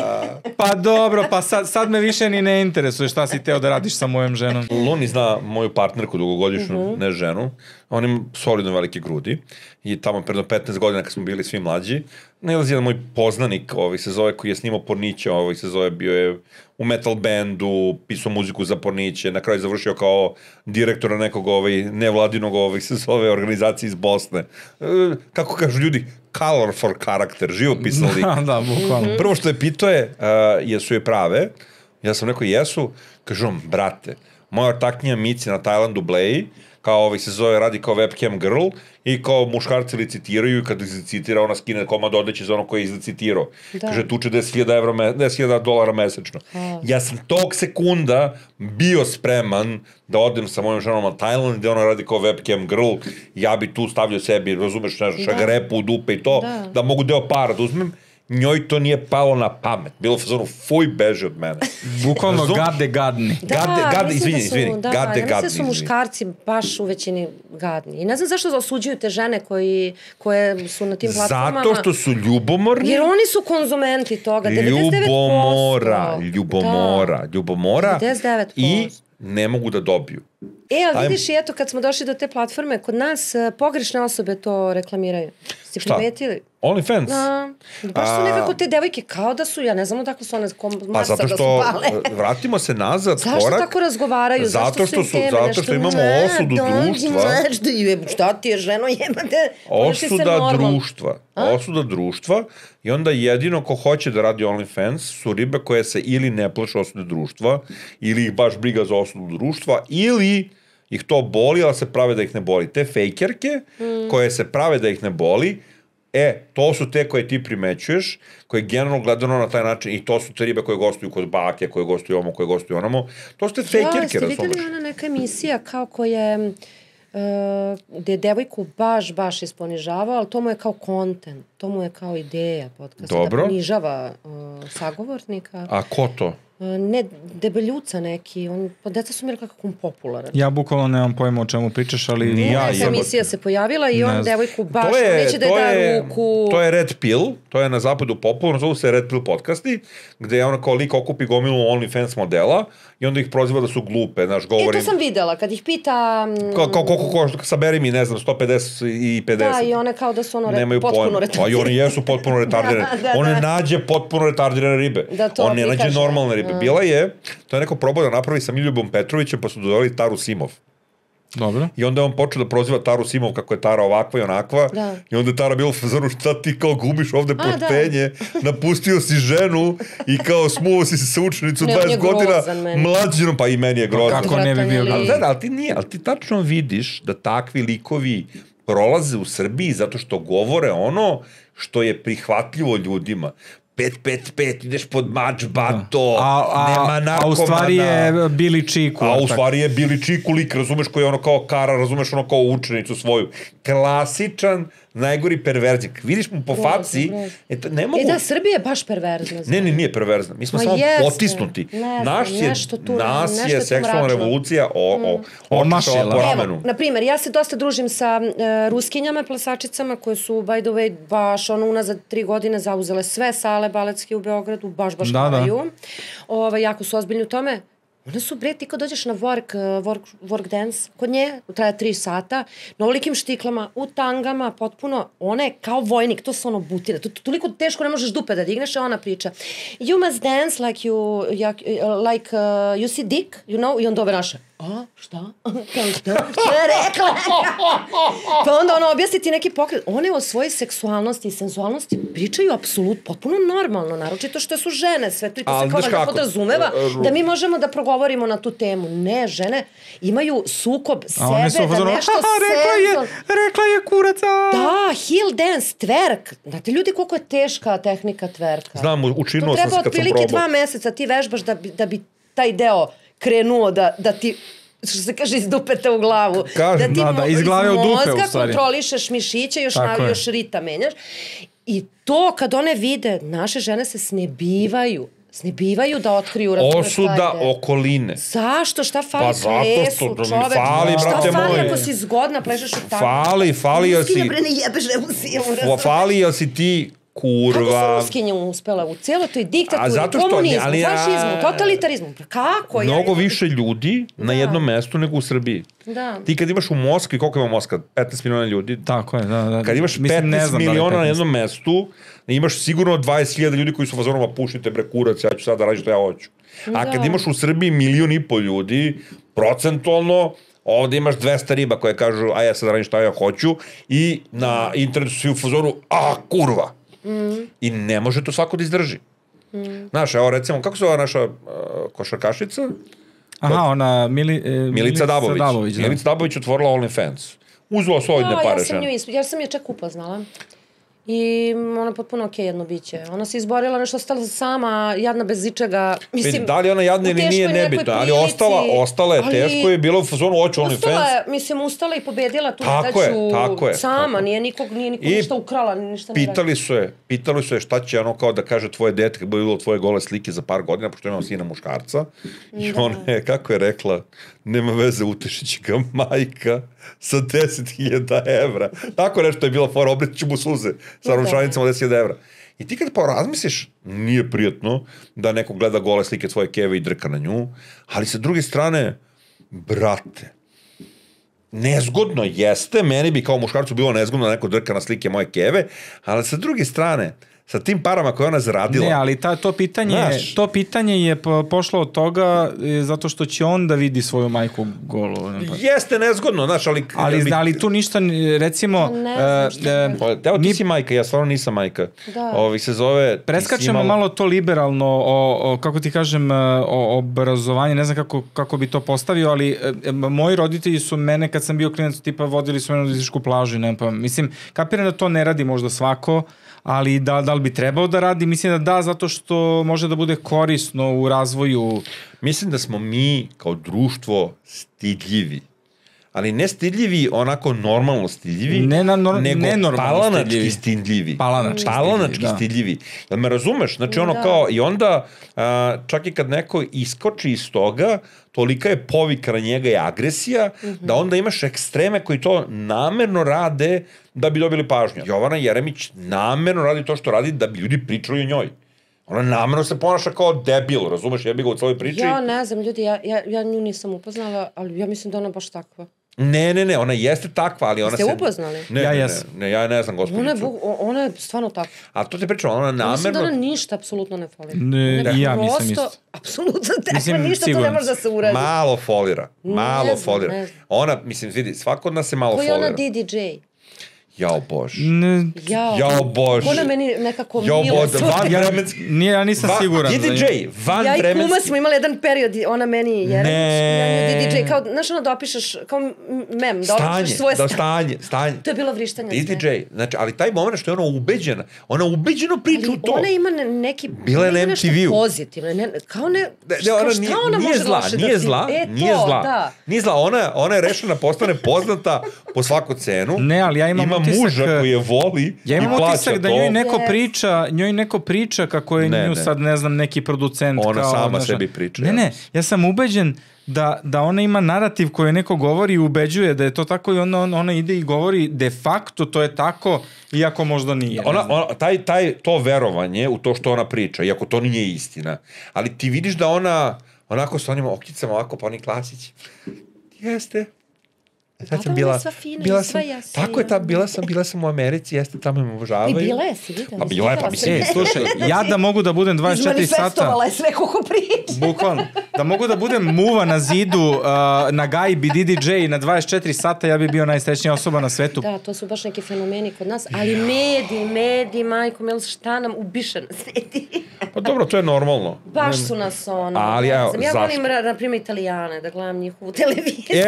Pa dobro, pa sad me više ni ne interesuje šta si teo da radiš sa mojom ženom. Luni zna moju partnerku dugogodišnju, ne ženu. On ima solidno velike grudi i tamo predno 15 godina kad smo bili svi mlađi, nalazi jedan moj poznanik, se zove, koji je snimao Porniće, se zove, bio je u metal bandu, pisao muziku za Porniće, na kraju završio kao direktora nekog nevladinog se zove organizacije iz Bosne. Kako kažu ljudi, color for character, živopisan lik. Da, bukvalno. Prvo što je pitao je, jesu je prave? Ja sam rekao, jesu. Kažu on, brate, moja ortaknija Mici na Tajlandu Blej, kao se zove, radi kao webcam girl i kao muškarci licitiraju i kad licitira ona skine komad odeće za ono koje je izlicitirao. Kaže, tuče $10.000 mesečno. Ja sam tog sekunda bio spreman da odem sa mojom ženom na Tajland gde ona radi kao webcam girl, ja bi tu stavljao sebi, razumeš, šagarepu u dupe i to, da mogu deo para da uzmem. Njoj to nije palo na pamet. Bilo fazonu, fuj, beže od mene. Bukvalno gadni. Izvini, gadni. Ja mislim da su muškarci baš u većini gadni. I ne znam zašto osuđuju te žene koje su na tim platformama. Zato što su ljubomorni. Jer oni su konzumenti toga. 99%. Ljubomora. 99%. I ne mogu da dobiju. Ali vidiš i eto, kad smo došli do te platforme, kod nas pogrešne osobe to reklamiraju. Si primetili? OnlyFans? Baš su nekako te devojke kao da su, ja ne znam odakle su one masa da su pale. Vratimo se nazad korak. Zašto tako razgovaraju? Zato što imamo osudu društva. Šta ti je ženo jebate? Osuda društva i onda jedino ko hoće da radi OnlyFans su ribe koje se ili ne plaše osude društva ili ih baš briga za osudu društva ili ih to boli, ali se prave da ih ne boli. Te fejkerke koje se prave da ih ne boli, to su te koje ti primećuješ, koje generalno gledano na taj način, i to su te ribe koje gostuju kod bake, koje gostuju ovamo, koje gostuju onamo. To su te fejkerke, razumeš? Ste vidjeli ona neka emisija kao koje gde je devojku baš isponižavao, ali to mu je kao kontent, to mu je kao ideja podcasta, da ponižava sagovornika. A ko to? Ne, debeljuca neki, deca su mi rekla kako popularan. Ja bukvalno nemam pojma o čemu pričaš, ali... Neka emisija se pojavila i on devojku baš neće da je da ruku... To je Red Pill, to je na zapadu popularno, zovu se Red Pill podcasti, gde je ona kao lik okupi gomilu OnlyFans modela i onda ih proziva da su glupe, znaš, govori... to sam videla, kad ih pita... Koliko saberi mi, ne znam, 150 i 50. Da, i one kao da su potpuno retardirane. Pa i one jesu potpuno retardirane. One nađe potpuno retardirane ribe. On ne nađe normalne ribe. Bila je, to je neko probao da napravi sa Miljubom Petrovićem, pa su dodali Taru Simov. Dobro. I onda je on počeo da proziva Taru Simov kako je Tara ovakva i onakva. Da. I onda je Tara bilo u fazonu, šta ti kao gubiš ovde poštenje, napustio si ženu i kao smuo si se sa učenicu Ne, on je 20 godina grozan meni. mlađinom, pa i meni je grozan. Kako ne bi bio Odvratan Ali ti tačno vidiš da takvi likovi prolaze u Srbiji zato što govore ono što je prihvatljivo ljudima. 5-5-5, ideš pod mač, bato, nema narkomana. A u stvari je Billy Čiku. A u stvari je Billy Čiku lik, razumeš, koji je ono kao Kara, razumeš, ono kao učenicu svoju. Klasičan, najgori perverznik. Vidiš mu po faci, ne mogu... da, Srbija je baš perverzna. Ne, nije perverzna. Mi smo samo potisnuti. Nas je seksualna revolucija otišla po ramenu. Evo, na primjer, ja se dosta družim sa Ruskinjama, plesačicama, koje su, by the way, baš unazad 3 godine zauzele sve sale baletske u Beogradu, baš hvaraju. Jako su ozbiljni u tome. One su, bre, ti kad dođeš na work dance, kod nje, traje 3 sata, na ovolikim štiklama, u tangama, potpuno, ona je kao vojnik, to su ono butine, toliko teško ne možeš dupe da digneš, a ona priča. You must dance like you see dick, you know, i onda ove naše. A, šta? Šta je rekla? Pa onda ona objasni ti neki pokret. One o svojoj seksualnosti i senzualnosti pričaju apsolutno, potpuno normalno, naročito što su žene, sve to i to se kao da podrazumeva da mi možemo da progovorimo na tu temu. Ne, žene imaju sukob sebe, da nešto Rekla je kuraca. Da, heel dance, twerk. Znate ljudi koliko je teška tehnika twerka. Znam, učinuo sam se kad sam probao. To treba otprilike 2 meseca ti vežbaš da bi taj deo krenuo da ti, što se kaže, iz dupeta u glavu. Da ti iz glave u dupe, u stvari. Mozga kontrolišeš mišiće, još rita menjaš. I to kad one vide, naše žene se snebivaju da otkriju osuda okoline. Zašto? Šta fali plesu, čoveč? Šta fali ako si zgodna, plešaš u tako? Fali, jel si... Uskinja, bre, ne jebeš, evo silu. Fali, jel si ti kurva. Kako su Ruskinje uspela u cijeloj toj diktaturi, komunizmu, fašizmu, totalitarizmu? Kako? Mnogo više ljudi na jednom mestu nego u Srbiji. Da. Ti kad imaš u Moskvi, koliko ima Moskva? 15 miliona ljudi. Tako je, da. Kad imaš 15 miliona na jednom mestu, imaš sigurno 20.000 ljudi koji su fazonoma, pušite bre kurac, ja ću sad da radim što ja hoću. A kad imaš u Srbiji 1,5 miliona ljudi, procentualno, ovde imaš 200 riba koje kažu, a ja sad radim što ja hoću, i na internetu svi u fazonu, kurva. I ne može to svako da izdrži. Znaš, evo recimo, kako se ova naša košarkašica? Aha, ona Milica Dabović. Milica Dabović otvorila OnlyFans. Uzela solidne pare žena. Ja sam je čak upoznala. I ona potpuno okej jedno biće. Ona se izborila, nešto ostala sama, jadna bez ičega. Mislim, da li ona jadna ili nije nebitno, ali ostala je teško i bila u fazonu hoću OnlyFans. Ustala i pobedila tu nedaću sama, nije nikog ništa ukrala, ništa ne rekla. Pitali su je šta će ono kao da kaže tvoje dete kad bude bilo tvoje gole slike za par godina, pošto imamo sina muškarca. I ona je, kako je rekla, nema veze, utešit će ga majka sa 10.000 evra. Tako nešto je bila fora, obrit ću mu suze sa ručanicama 10.000 evra. I ti kad pa razmisliš, nije prijatno da neko gleda gole slike tvoje keve i drka na nju, ali sa druge strane, brate, nezgodno jeste, meni bi kao muškarcu bilo nezgodno da neko drka na slike moje keve, ali sa druge strane, sa tim parama koje ona zaradila. Ne, ali to pitanje je pošlo od toga zato što će on da vidi svoju majku golu. Jeste nezgodno, znaš, ali tu ništa, recimo... Evo, ti si majka, ja stvarno nisam majka. Ovi se zove... Preskačemo malo to liberalno, kako ti kažem, o obrazovanju, ne znam kako bi to postavio, ali moji roditelji su mene, kad sam bio klinac, tipa vodili su mene na nudističku plažu, mislim, kapiram da to ne radi možda svako, ali da li bi trebao da radi? Mislim da, zato što može da bude korisno u razvoju. Mislim da smo mi kao društvo stidljivi. Ali ne stidljivi onako normalno stidljivi, nego palanački stidljivi. Palanački stidljivi. Jel me razumeš? Znači ono kao, i onda čak i kad neko iskoči iz toga, tolika je povika na njega i agresija, da onda imaš ekstreme koji to namerno rade da bi dobili pažnju. Jovana Jeremić namerno radi to što radi da bi ljudi pričali o njoj. Ona namerno se ponaša kao debil, razumeš, jebi ga u celoj priči. Ja ne znam, ljudi, ja nju nisam upoznala, ali ja mislim da ona baš takva. Ne, ona jeste takva, ali ona Ste upoznali? Ja jesam. Ja ne znam gospođicu. Ona je stvarno tako. A to ti pričam, ona Mislim da namerno... ona ništa apsolutno ne fali. I ja mislim isto. Apsolutno tekla, Mislim, ništa to siguran ne može da se uradi. Malo folira. Ne znam. Ona, mislim, vidi, svako od nas se malo Ko je folira. ona DDJ? Jao Bož. Jao Bož. Ko na meni nekako Jao milo Bož, vanvremenski. Ja nisam siguran. DDJ, Ja i vanvremenski. kuma smo imali jedan period, ona meni Jeremić, ja nju DDJ, kao, znaš ono dopišeš, kao mem, dopišeš svoje Stanje. To je bilo vrištanje. DDJ, znači, ali taj moment što je ona ubeđeno priča u to. Ona ima neki, bila je na nešto MTV-u. pozitivno, kao ne, šta ona nije može zla, loše nije da ti... zla, nije zla. Nije zla, ona je rešena postane poznata po svaku cenu. Ne, ali ja imam utisak... Ima muža koji je voli ja imam utisak da njoj neko priča kako je nju sad, ne znam, neki producent. Ona kao, sama sebi priča. Ne, ja sam ubeđen da ona ima narativ koji neko govori i ubeđuje da je to tako i ona ide i govori de facto to je tako, iako možda nije. To verovanje u to što ona priča, iako to nije istina, ali ti vidiš da ona onako sa onim okicama ovako, pa oni klasići. Jeste. Sad sam bila sam u Americi, jeste, tamo im obožavaju. I bila je, si vidio? Pa bila je, pa mislim. Slušaj, ja da mogu da budem 24 sata... Izmanifestovala je sve kako priča. Bukvalno. Da mogu da budem muva na zidu, na gajbi DDJ na 24 sata, ja bi bio najsrećnija osoba na svetu. Da, to su baš neki fenomeni kod nas, ali mediji, majko, mil, šta nam ubiše na sveti? Pa dobro, to je normalno. Baš su nas ono. Ali ja zašto? volim, na primjer, Italijane, da gledam njihovu televiziju.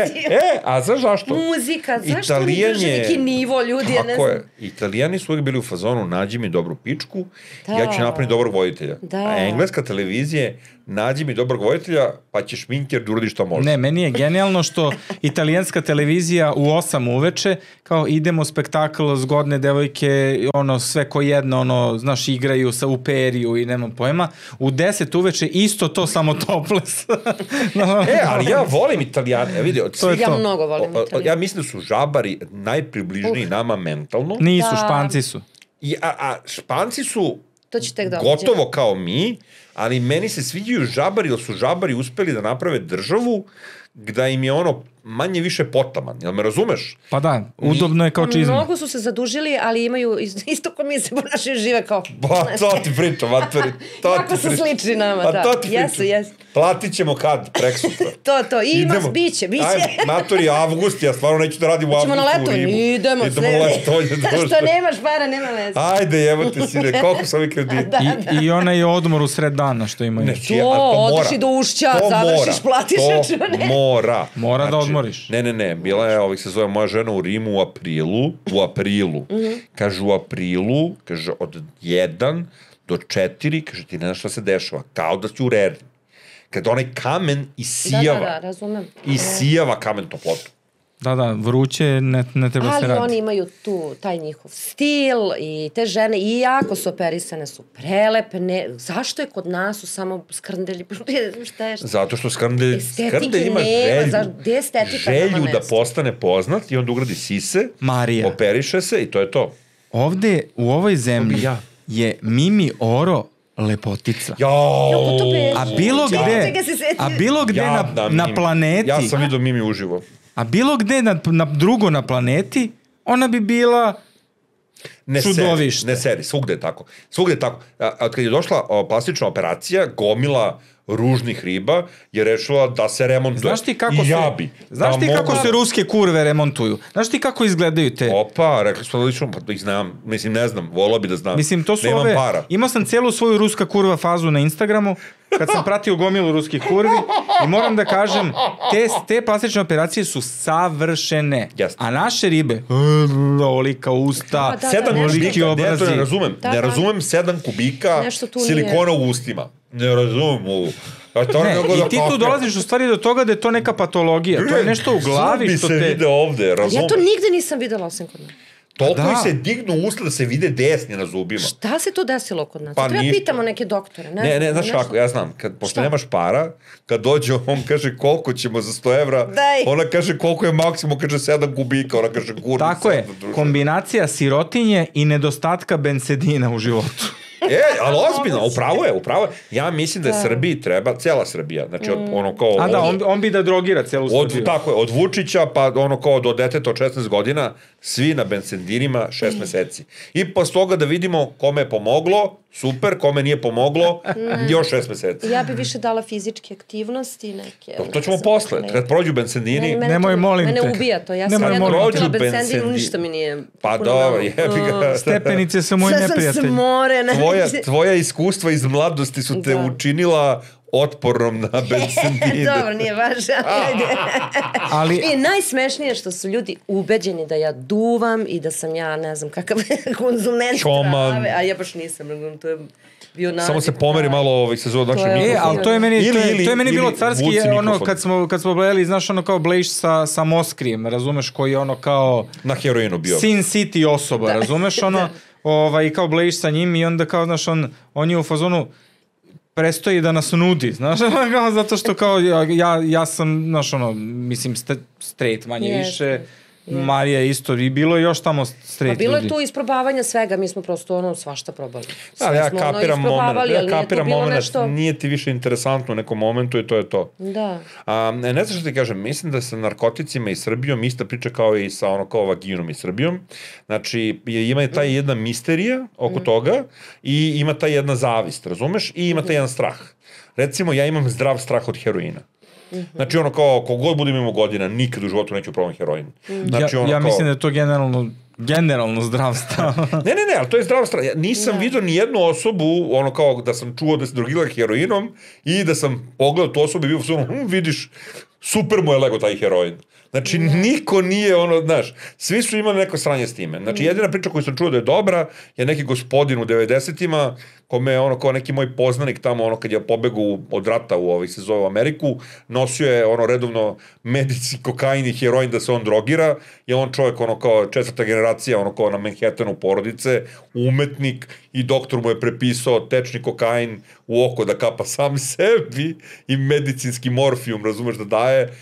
A znaš zašto? Muzika, zašto oni drže neki nivo, ljudi, ja ne znam. Italijani su uvijek bili u fazonu, nađi mi dobru pičku, ja ću napraviti dobrog voditelja. A engleska televizija je, nađi mi dobrog voditelja, pa ćeš minker da uradi što može. Ne, meni je genijalno što italijanska televizija u 8 uveče, kao idemo spektakl, zgodne devojke, sve ko jedno, znaš, igraju u periju i nemam pojma. U 10 uveče isto to, samo toples. Ali ja volim Italijane. Vidi, ja mnogo volim Italijane. Ja mislim da su žabari najpribližniji nama mentalno. Nisu, Španci su. A Španci su gotovo kao mi, ali meni se sviđaju žabari, jer su žabari uspeli da naprave državu da im je manje više potaman, jel me razumeš? Pa da, udobno je kao čizma. Mnogo su se zadužili, ali imaju isto ko mi se ponašaju žive kao... Ba, to ti pričam, matori. Jako su slični nama, da. Jesu. Platit ćemo kad, prek sutra. To, ima, biće. Ajde, matori, avgust, ja stvarno neću da radim u avgustu u Rimu. Idemo na leto. Što nemaš para, nema veze. Ajde, jebote sine, koliko su ovi krediti. I onaj odmor u sred dana što imaju. Odiš do Ušća, završiš, platiš račune. Mora da odmoriš. Ne, bila je, se zove moja žena u Rimu u aprilu. Kaže, u aprilu, kaže, od 1 do 4, kaže, ti ne znaš šta se dešava, kao da si u Rerni. Kada onaj kamen isijava. Da, razumem. Isijava kamen toplotu. Da, vruće ne treba se raditi. Ali oni imaju taj njihov stil i te žene, iako su operisane, su prelepe. Zašto je kod nas su samo skrndelji? Zato što skrndelj ima želju da postane poznat i onda ugradi sise, Marija. Operiše se i to je to. Ovde, u ovoj zemlji, je Mimi Oro lepotica. A bilo gde na planeti... Ja sam vidio Mimi uživo. A bilo gde drugo na planeti, ona bi bila čudovište. Ne seri, svugde je tako. Od kad je došla plastična operacija, gomila ružnih riba je rešila da se remontuje. Znaš ti kako se ruske kurve remontuju? Znaš ti kako izgledaju te? Opa, rekli smo da lično, pa ih znam. Mislim, ne znam, volao bi da znam. Mislim, to su ove... Imao sam celu svoju ruska kurva fazu na Instagramu, kad sam pratio gomilu ruskih kurvi i moram da kažem, te plastične operacije su savršene. A naše ribe, olika usta, 7 kubika, ne razumem 7 kubika silikona u ustima. Ne razumem ovo. I ti tu dolaziš u stvari do toga da je to neka patologija. To je nešto u glavi što te... Zubi se vide ovde, razumem. Ja to nigde nisam videla osim kod nas. Toliko ih se dignu usta da se vide desni na zubima. Šta se to desilo kod nas? Treba pitamo neke doktore. Ne, znaš kako, ja znam. Pošto nemaš para, kad dođe on kaže koliko ćemo za 100 evra, ona kaže koliko je maksimum, kaže 7 kubika, ona kaže gurni. Tako je, kombinacija sirotinje i nedostatka bensedina u životu. Ali ozbiljno, upravo je. Ja mislim da je Srbiji treba, cijela Srbija, znači ono kao... A da, on bi da drogira cijelu Srbiju. Tako je, od Vučića pa ono kao do deteta od 16 godina, svi na benzindirima 6 meseci. I posle toga da vidimo kome je pomoglo, super, kome nije pomoglo, još 6 meseci. Ja bi više dala fizičke aktivnosti neke. To ćemo posle, kad prođu benzindini... Nemoj, molim te. Mene ubija to, ja sam jedno kupila benzindinu, ništa mi nije... Pa dobro, jebi ga. Stepenice su moji neprijatelji. Tvoja iskustva iz mladosti su te učinila otpornom na benzindine. Dobro, nije baš. I najsmešnije što su ljudi ubeđeni da ja duvam i da sam ja, ne znam, kakav konzument trave, a ja baš nisam. To je bio naziv. Samo se pomeri malo sezon našeg mikrofona. Ali to je meni bilo carski, ono, kad smo gledali, znaš, ono kao Blejš sa Moskrijem, razumeš, koji je ono kao... Na heroinu bio. Sin City osoba, razumeš, ono, kao Blejš sa njim i onda kao, znaš, on je u fazonu prestoji da nas nudi, znaš, zato što kao ja sam, znaš, ono, mislim, straight manje više, Marija isto, i bilo je još tamo straight ljudi. Bilo je tu isprobavanja svega, mi smo prosto ono svašta probali. Ali ja kapiram moment, nije ti više interesantno u nekom momentu i to je to. Da. Ne znam što ti kažem, mislim da sa narkoticima i Srbijom ista priča kao i sa ono kao vaginom i Srbijom. Znači, ima ta jedna misterija oko toga i ima ta jedna zavist, razumeš? I ima taj jedan strah. Recimo, ja imam zdrav strah od heroina. Znači ono kao, kogod budem imao godina, nikad u životu neću probam heroin. Znači, ja mislim da je to generalno zdravstvo. Ne, ali to je zdravstvo. Ja nisam vidio ni jednu osobu, ono kao da sam čuo da se drogila heroinom i da sam pogledao tu osobu i bio vidiš, super mu je lego taj heroin. Znači, niko nije ono, znaš, svi su imali neko sranje s time. Znači, jedina priča koju sam čuo da je dobra je neki gospodin u 90-ima, kome je ono kao neki moj poznanik tamo, ono kad je pobegao od rata se zove u Ameriku, nosio je ono redovno medicinski kokain i heroin da se on drogira, je on čovjek ono kao 4. generacija, ono kao na Manhattanu porodice, umetnik i doktor mu je prepisao tečni kokain u oko da kapa sam sebi i medicinski morfijum, razumeš, da daje.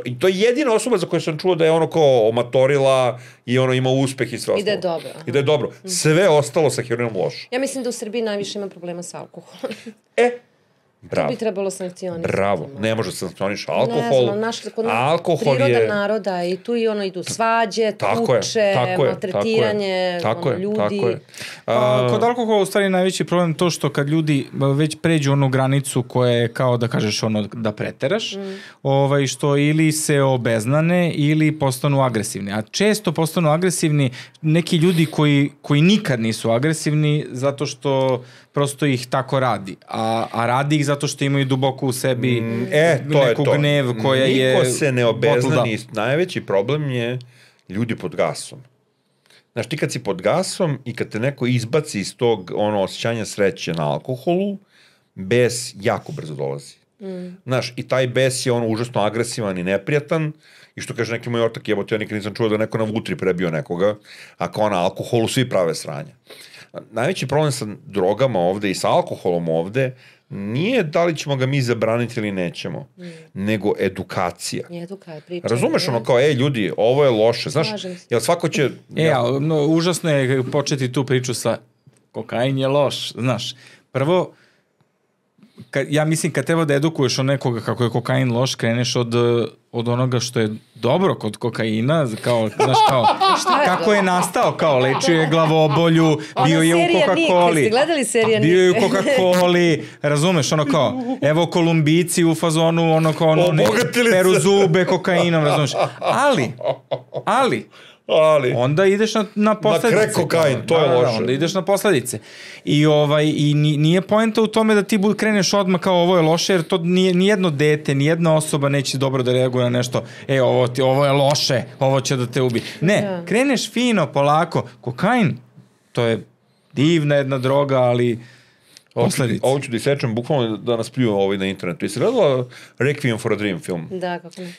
I to je jedina osoba za koju sam čuo da je ono kao omatorila i ono ima uspeh i sve ostalo. I da je dobro. Sve ostalo sa heroinom loše. Ja mislim da u Srbiji najviše ima problema sa alkoholom. Bravo. To bi trebalo sankcionisati. Bravo, ne može sankcioniš alkohol. Ne znam, alkohol je... Priroda naroda i tu i ono idu svađe, tuče, maltretiranje ljudi. Tako je. Kod alkohola u stvari najveći problem to što kad ljudi već pređu onu granicu koja je kao da kažeš ono da preteraš, što ili se obeznane ili postanu agresivni. A često postanu agresivni neki ljudi koji nikad nisu agresivni zato što prosto ih tako radi. A radi ih zato što imaju duboko u sebi neku gnev koja je... Niko se ne obeznani. Najveći problem je ljudi pod gasom. Znaš, ti kad si pod gasom i kad te neko izbaci iz tog osjećanja sreće na alkoholu, bes jako brzo dolazi. Znaš, i taj bes je užasno agresivan i neprijatan i što kaže neki moj ortak, ja nikad nisam čuo da neko na vutri prebio nekoga, a kao na alkoholu svi prave sranje. Najveći problem sa drogama ovde i sa alkoholom ovde nije da li ćemo ga mi zabraniti ili nećemo, nego edukacija. Razumeš ono kao, ljudi, ovo je loše, znaš, jel svako će... Užasno je početi tu priču sa kokain je loš, znaš. Prvo, ja mislim kad treba da edukuješ o nekoga kako je kokain loš, kreneš od onoga što je dobro kod kokaina, kao, znaš, kao, kako je nastao, kao, lečio je glavobolju, bio je u Coca-Coli. Ste gledali serija Nik? Bio je u Coca-Coli, razumeš, ono kao, evo Kolumbici u fazonu, ono kao, peru zube kokainom, razumeš. Ali, onda ideš na posledice. Na krek kokain, to je loše. Onda ideš na posledice. I nije poenta u tome da ti kreneš odmah kao ovo je loše, jer to nijedno dete, nijedna osoba neće dobro da reaguje na nešto, ovo je loše, ovo će da te ubi. Ne, kreneš fino, polako. Kokain, to je divna jedna droga, ali... Ovo ću da isečem, bukvalno da nas pljuju na internetu. Jesi gledala Requiem for a Dream film? Da, kako ne.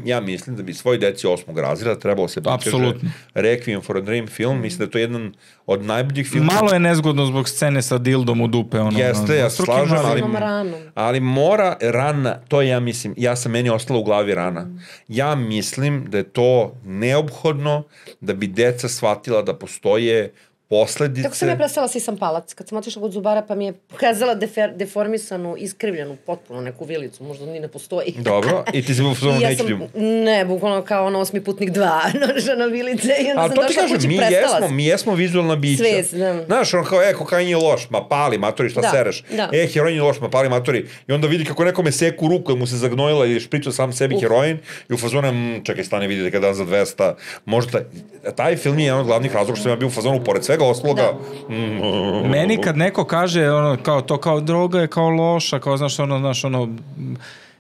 Ja mislim da bi svoj deci 8. razreda trebalo se prikaže Requiem for a Dream film. Mislim da je to jedan od najboljih filmova. Malo je nezgodno zbog scene sa dildom u dupe. Jeste, ja se slažem, ali mora rana, to ja mislim, meni ostala u glavi rana. Ja mislim da je to neophodno da bi deca shvatila da postoje posledice... Tako sam ja prestala sisam palac. Kad sam otišla kod zubara pa mi je pokazala deformisanu, iskrivljenu, potpuno neku vilicu, možda ni ne postoji. Dobro, i ti si u fazonu neću ljubim. Ne, bukvalno kao ono 8. putnik 2, nožana vilice i onda a sam to ti došla kažem, kući, prestala sam. mi jesmo vizualna bića. Svest, da. Znaš, on kao, kokain je loš, ma pali, matori, šta sereš? Da. Heroin je loš, ma pali, matori. I onda vidi kako nekome seku ruku, mu se zagnojila i špričao sam sebi heroin i u fazonu, čekaj, stani, vidite kada dan za 200. Možda, taj film je jedan od glavnih razloga što sam ja bio u fazonu, pored svega osloga. Meni kad neko kaže, ono, kao to kao droga je kao loša, kao znaš,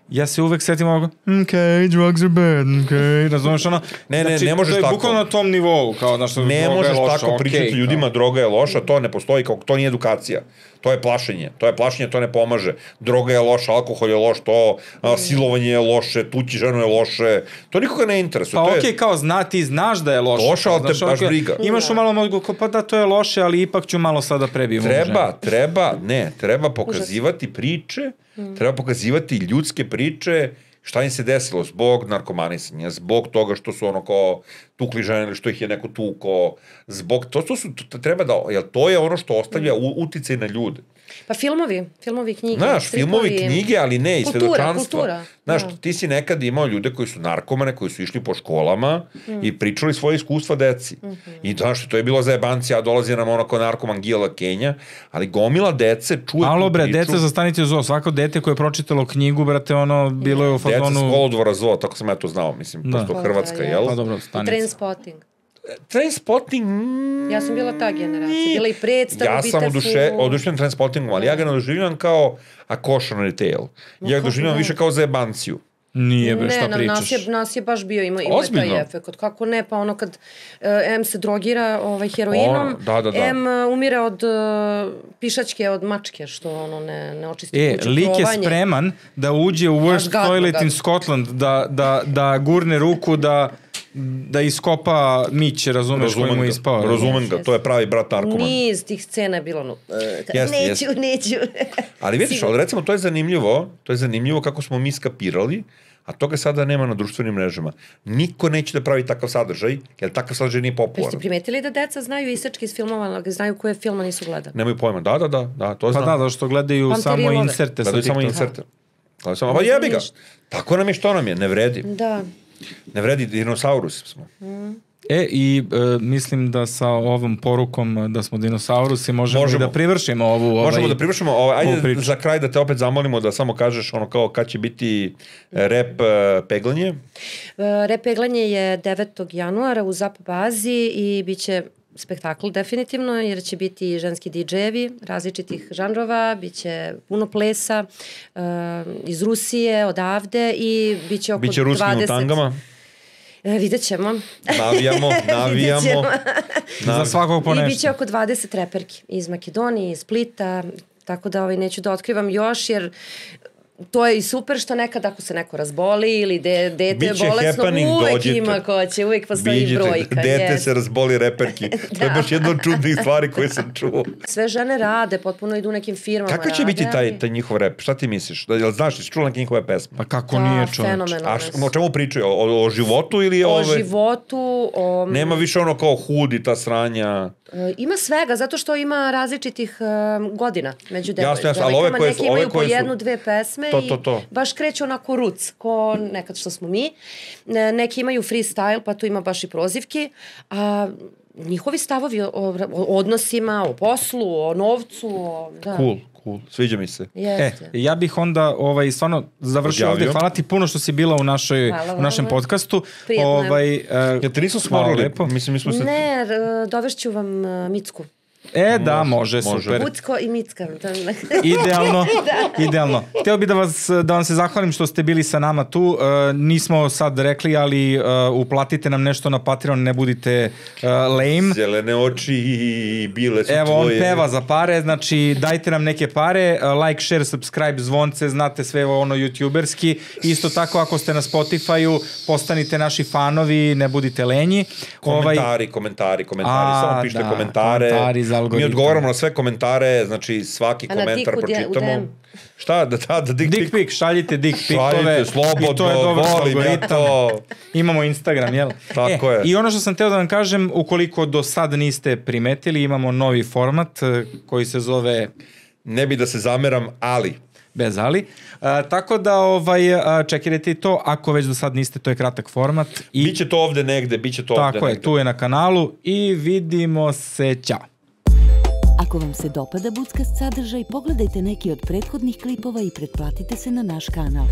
ja se uvek setim ovako, okay, drugs are bad, okay, razumeš ono? Ne, ne možeš tako. To je bukvalno na tom nivou, kao znaš, droga je loša, ne možeš tako pričati kao ljudima, droga je loša, to ne postoji, kao to nije edukacija. To je plašenje, to ne pomaže. Droga je loša, alkohol je loš, to silovanje je loše, tući ženu je loše, to nikoga ne interesuje. Pa okej, kao ti znaš da je loše. Loše, ali te baš briga. Imaš u malo mozgu, pa da, to je loše, ali ipak ću malo sada prebijem. Treba pokazivati priče, treba pokazivati ljudske priče, šta im se desilo zbog narkomanisanja, zbog toga što su ono kao tukli žene ili što ih je neko tuko, zbog, treba da, jer to je ono što ostavlja uticaj na ljude. Pa filmovi, knjige. Znaš, filmovi, knjige, ali ne, i svedočanstva. Kultura. Znaš, ti si nekad imao ljude koji su narkomane, koji su išli po školama i pričali svoje iskustva deci. I znaš, to je bilo za jebancija, dolazi nam ono kao narkoman Gila Kenja, ali gomila dece čuje tu priču. Alo bre, deca zastanite u zoo, svako dete koje je pročitalo knjigu, brate, ono, bilo je u fazonu... Deca s Kolodvora zoo, tako sam ja to znao, mislim, pošto Hrvatska, jel? Pa dobro, stanica. Trainspotting. Trainspotting... Ja sam bila ta generacija, bila i predstav, ja sam oduševljen Trainspottingom, ali ja ga ne doživljam kao A Cautionary Tale. Ja ga doživljam više kao za jebanciju. Nije bre, šta pričaš? Ne, nas je baš bio, ima taj efekt. Kako ne, pa ono kad M se drogira heroinom, M umire od pišačke, od mačke, što ono ne očisti kuću. Lik je spreman da uđe u worst toilet in Scotland, da gurne ruku, da iskopa miće, razumeš koji mu je ispao. Razumem ga, to je pravi brat narkoman. Niz tih scena je bilo, neću. Ali vidiš, recimo to je zanimljivo kako smo mi skapirali, a toga sada nema na društvenim mrežama. Niko neće da pravi takav sadržaj, jer takav sadržaj nije popularan. Jeste primetili da deca znaju isečke iz filmova, ali znaju koje filma nisu gledali? Nemaju pojma, da, to znam. Pa da, što gledaju samo inserte sa TikToka. Gledaju samo inserte. Pa jebi ga. Tako nam je što nam je, ne vredi. Da. Ne vredi, dinosaurus smo. I mislim da sa ovom porukom da smo dinosaurusi možemo i da privršimo ovu Možemo da privršimo, ajde za kraj da te opet zamolimo da samo kažeš ono kao kad će biti rep peglanje. Rep peglanje je 9. januara u ZAP bazi i bit će spektakl definitivno, jer će biti ženski DJ-evi različitih žanrova, bit će puno plesa iz Rusije, odavde i bit će oko 20... Biće ruskim u tangama? Vidjet ćemo. Navijamo. Za svakog po nešto. I bit će oko 20 reperki iz Makedonije, iz Splita, tako da neću da otkrivam još, jer to je i super što nekad ako se neko razboli ili dete je bolesno, uvek ima ko će, uvek postoji brojka. Dete se razboli reperki. To je baš jedna od čudnih stvari koje sam čuo. Sve žene rade, potpuno idu nekim firmama. Kako će biti taj njihov rep? Šta ti misliš? Jel znaš, si čula neke njihove pesme? Pa kako nije čovječ? O čemu pričaju? O životu ili o životu. Nema više ono kao hudi, ta sranja... Ima svega, zato što ima različitih godina među devojkama. Neki imaju po jednu, dve pesme to. I baš kreću onako ruc, ko nekad što smo mi. Neki imaju freestyle, pa tu ima baš i prozivki. A njihovi stavovi o odnosima, o poslu, o novcu. Cool. Sviđa mi se. Ja bih onda stvarno završio ovdje. Hvala ti puno što si bila u našem podcastu. Ja te nisam smorili. Ne, dovešću vam Micku. Da, može, super. Bucko i Micka. Idealno. Hteo bih da vam se zahvalim što ste bili sa nama tu. Nismo sad rekli, ali uplatite nam nešto na Patreon, ne budite lame. Zelene oči bile su tvoje. Evo, on peva za pare, znači dajte nam neke pare, like, share, subscribe, zvonce, znate sve ono youtuberski. Isto tako, ako ste na Spotify-u, postanite naši fanovi, ne budite lenji. Komentari, samo pišite komentare. algoritam. Mi odgovaramo na sve komentare, znači svaki A na komentar diku pročitamo. DM. Šta? Da dick Dick pic, šaljite dick picove. Šaljite, slobodno, i to je dobar volim ja algoritam. to. Imamo Instagram, jel? Tako je. I ono što sam teo da vam kažem, ukoliko do sad niste primetili, imamo novi format koji se zove... Ne bi da se zameram, ali... Bez ali. Tako da čekirajte i to, ako već do sad niste, to je kratak format. Biće to ovde negde, biće to ovde negde. Tako je, tu je na kanalu i vidimo se, ćao. Ako vam se dopada Buckast sadržaj, pogledajte neki od prethodnih klipova i pretplatite se na naš kanal.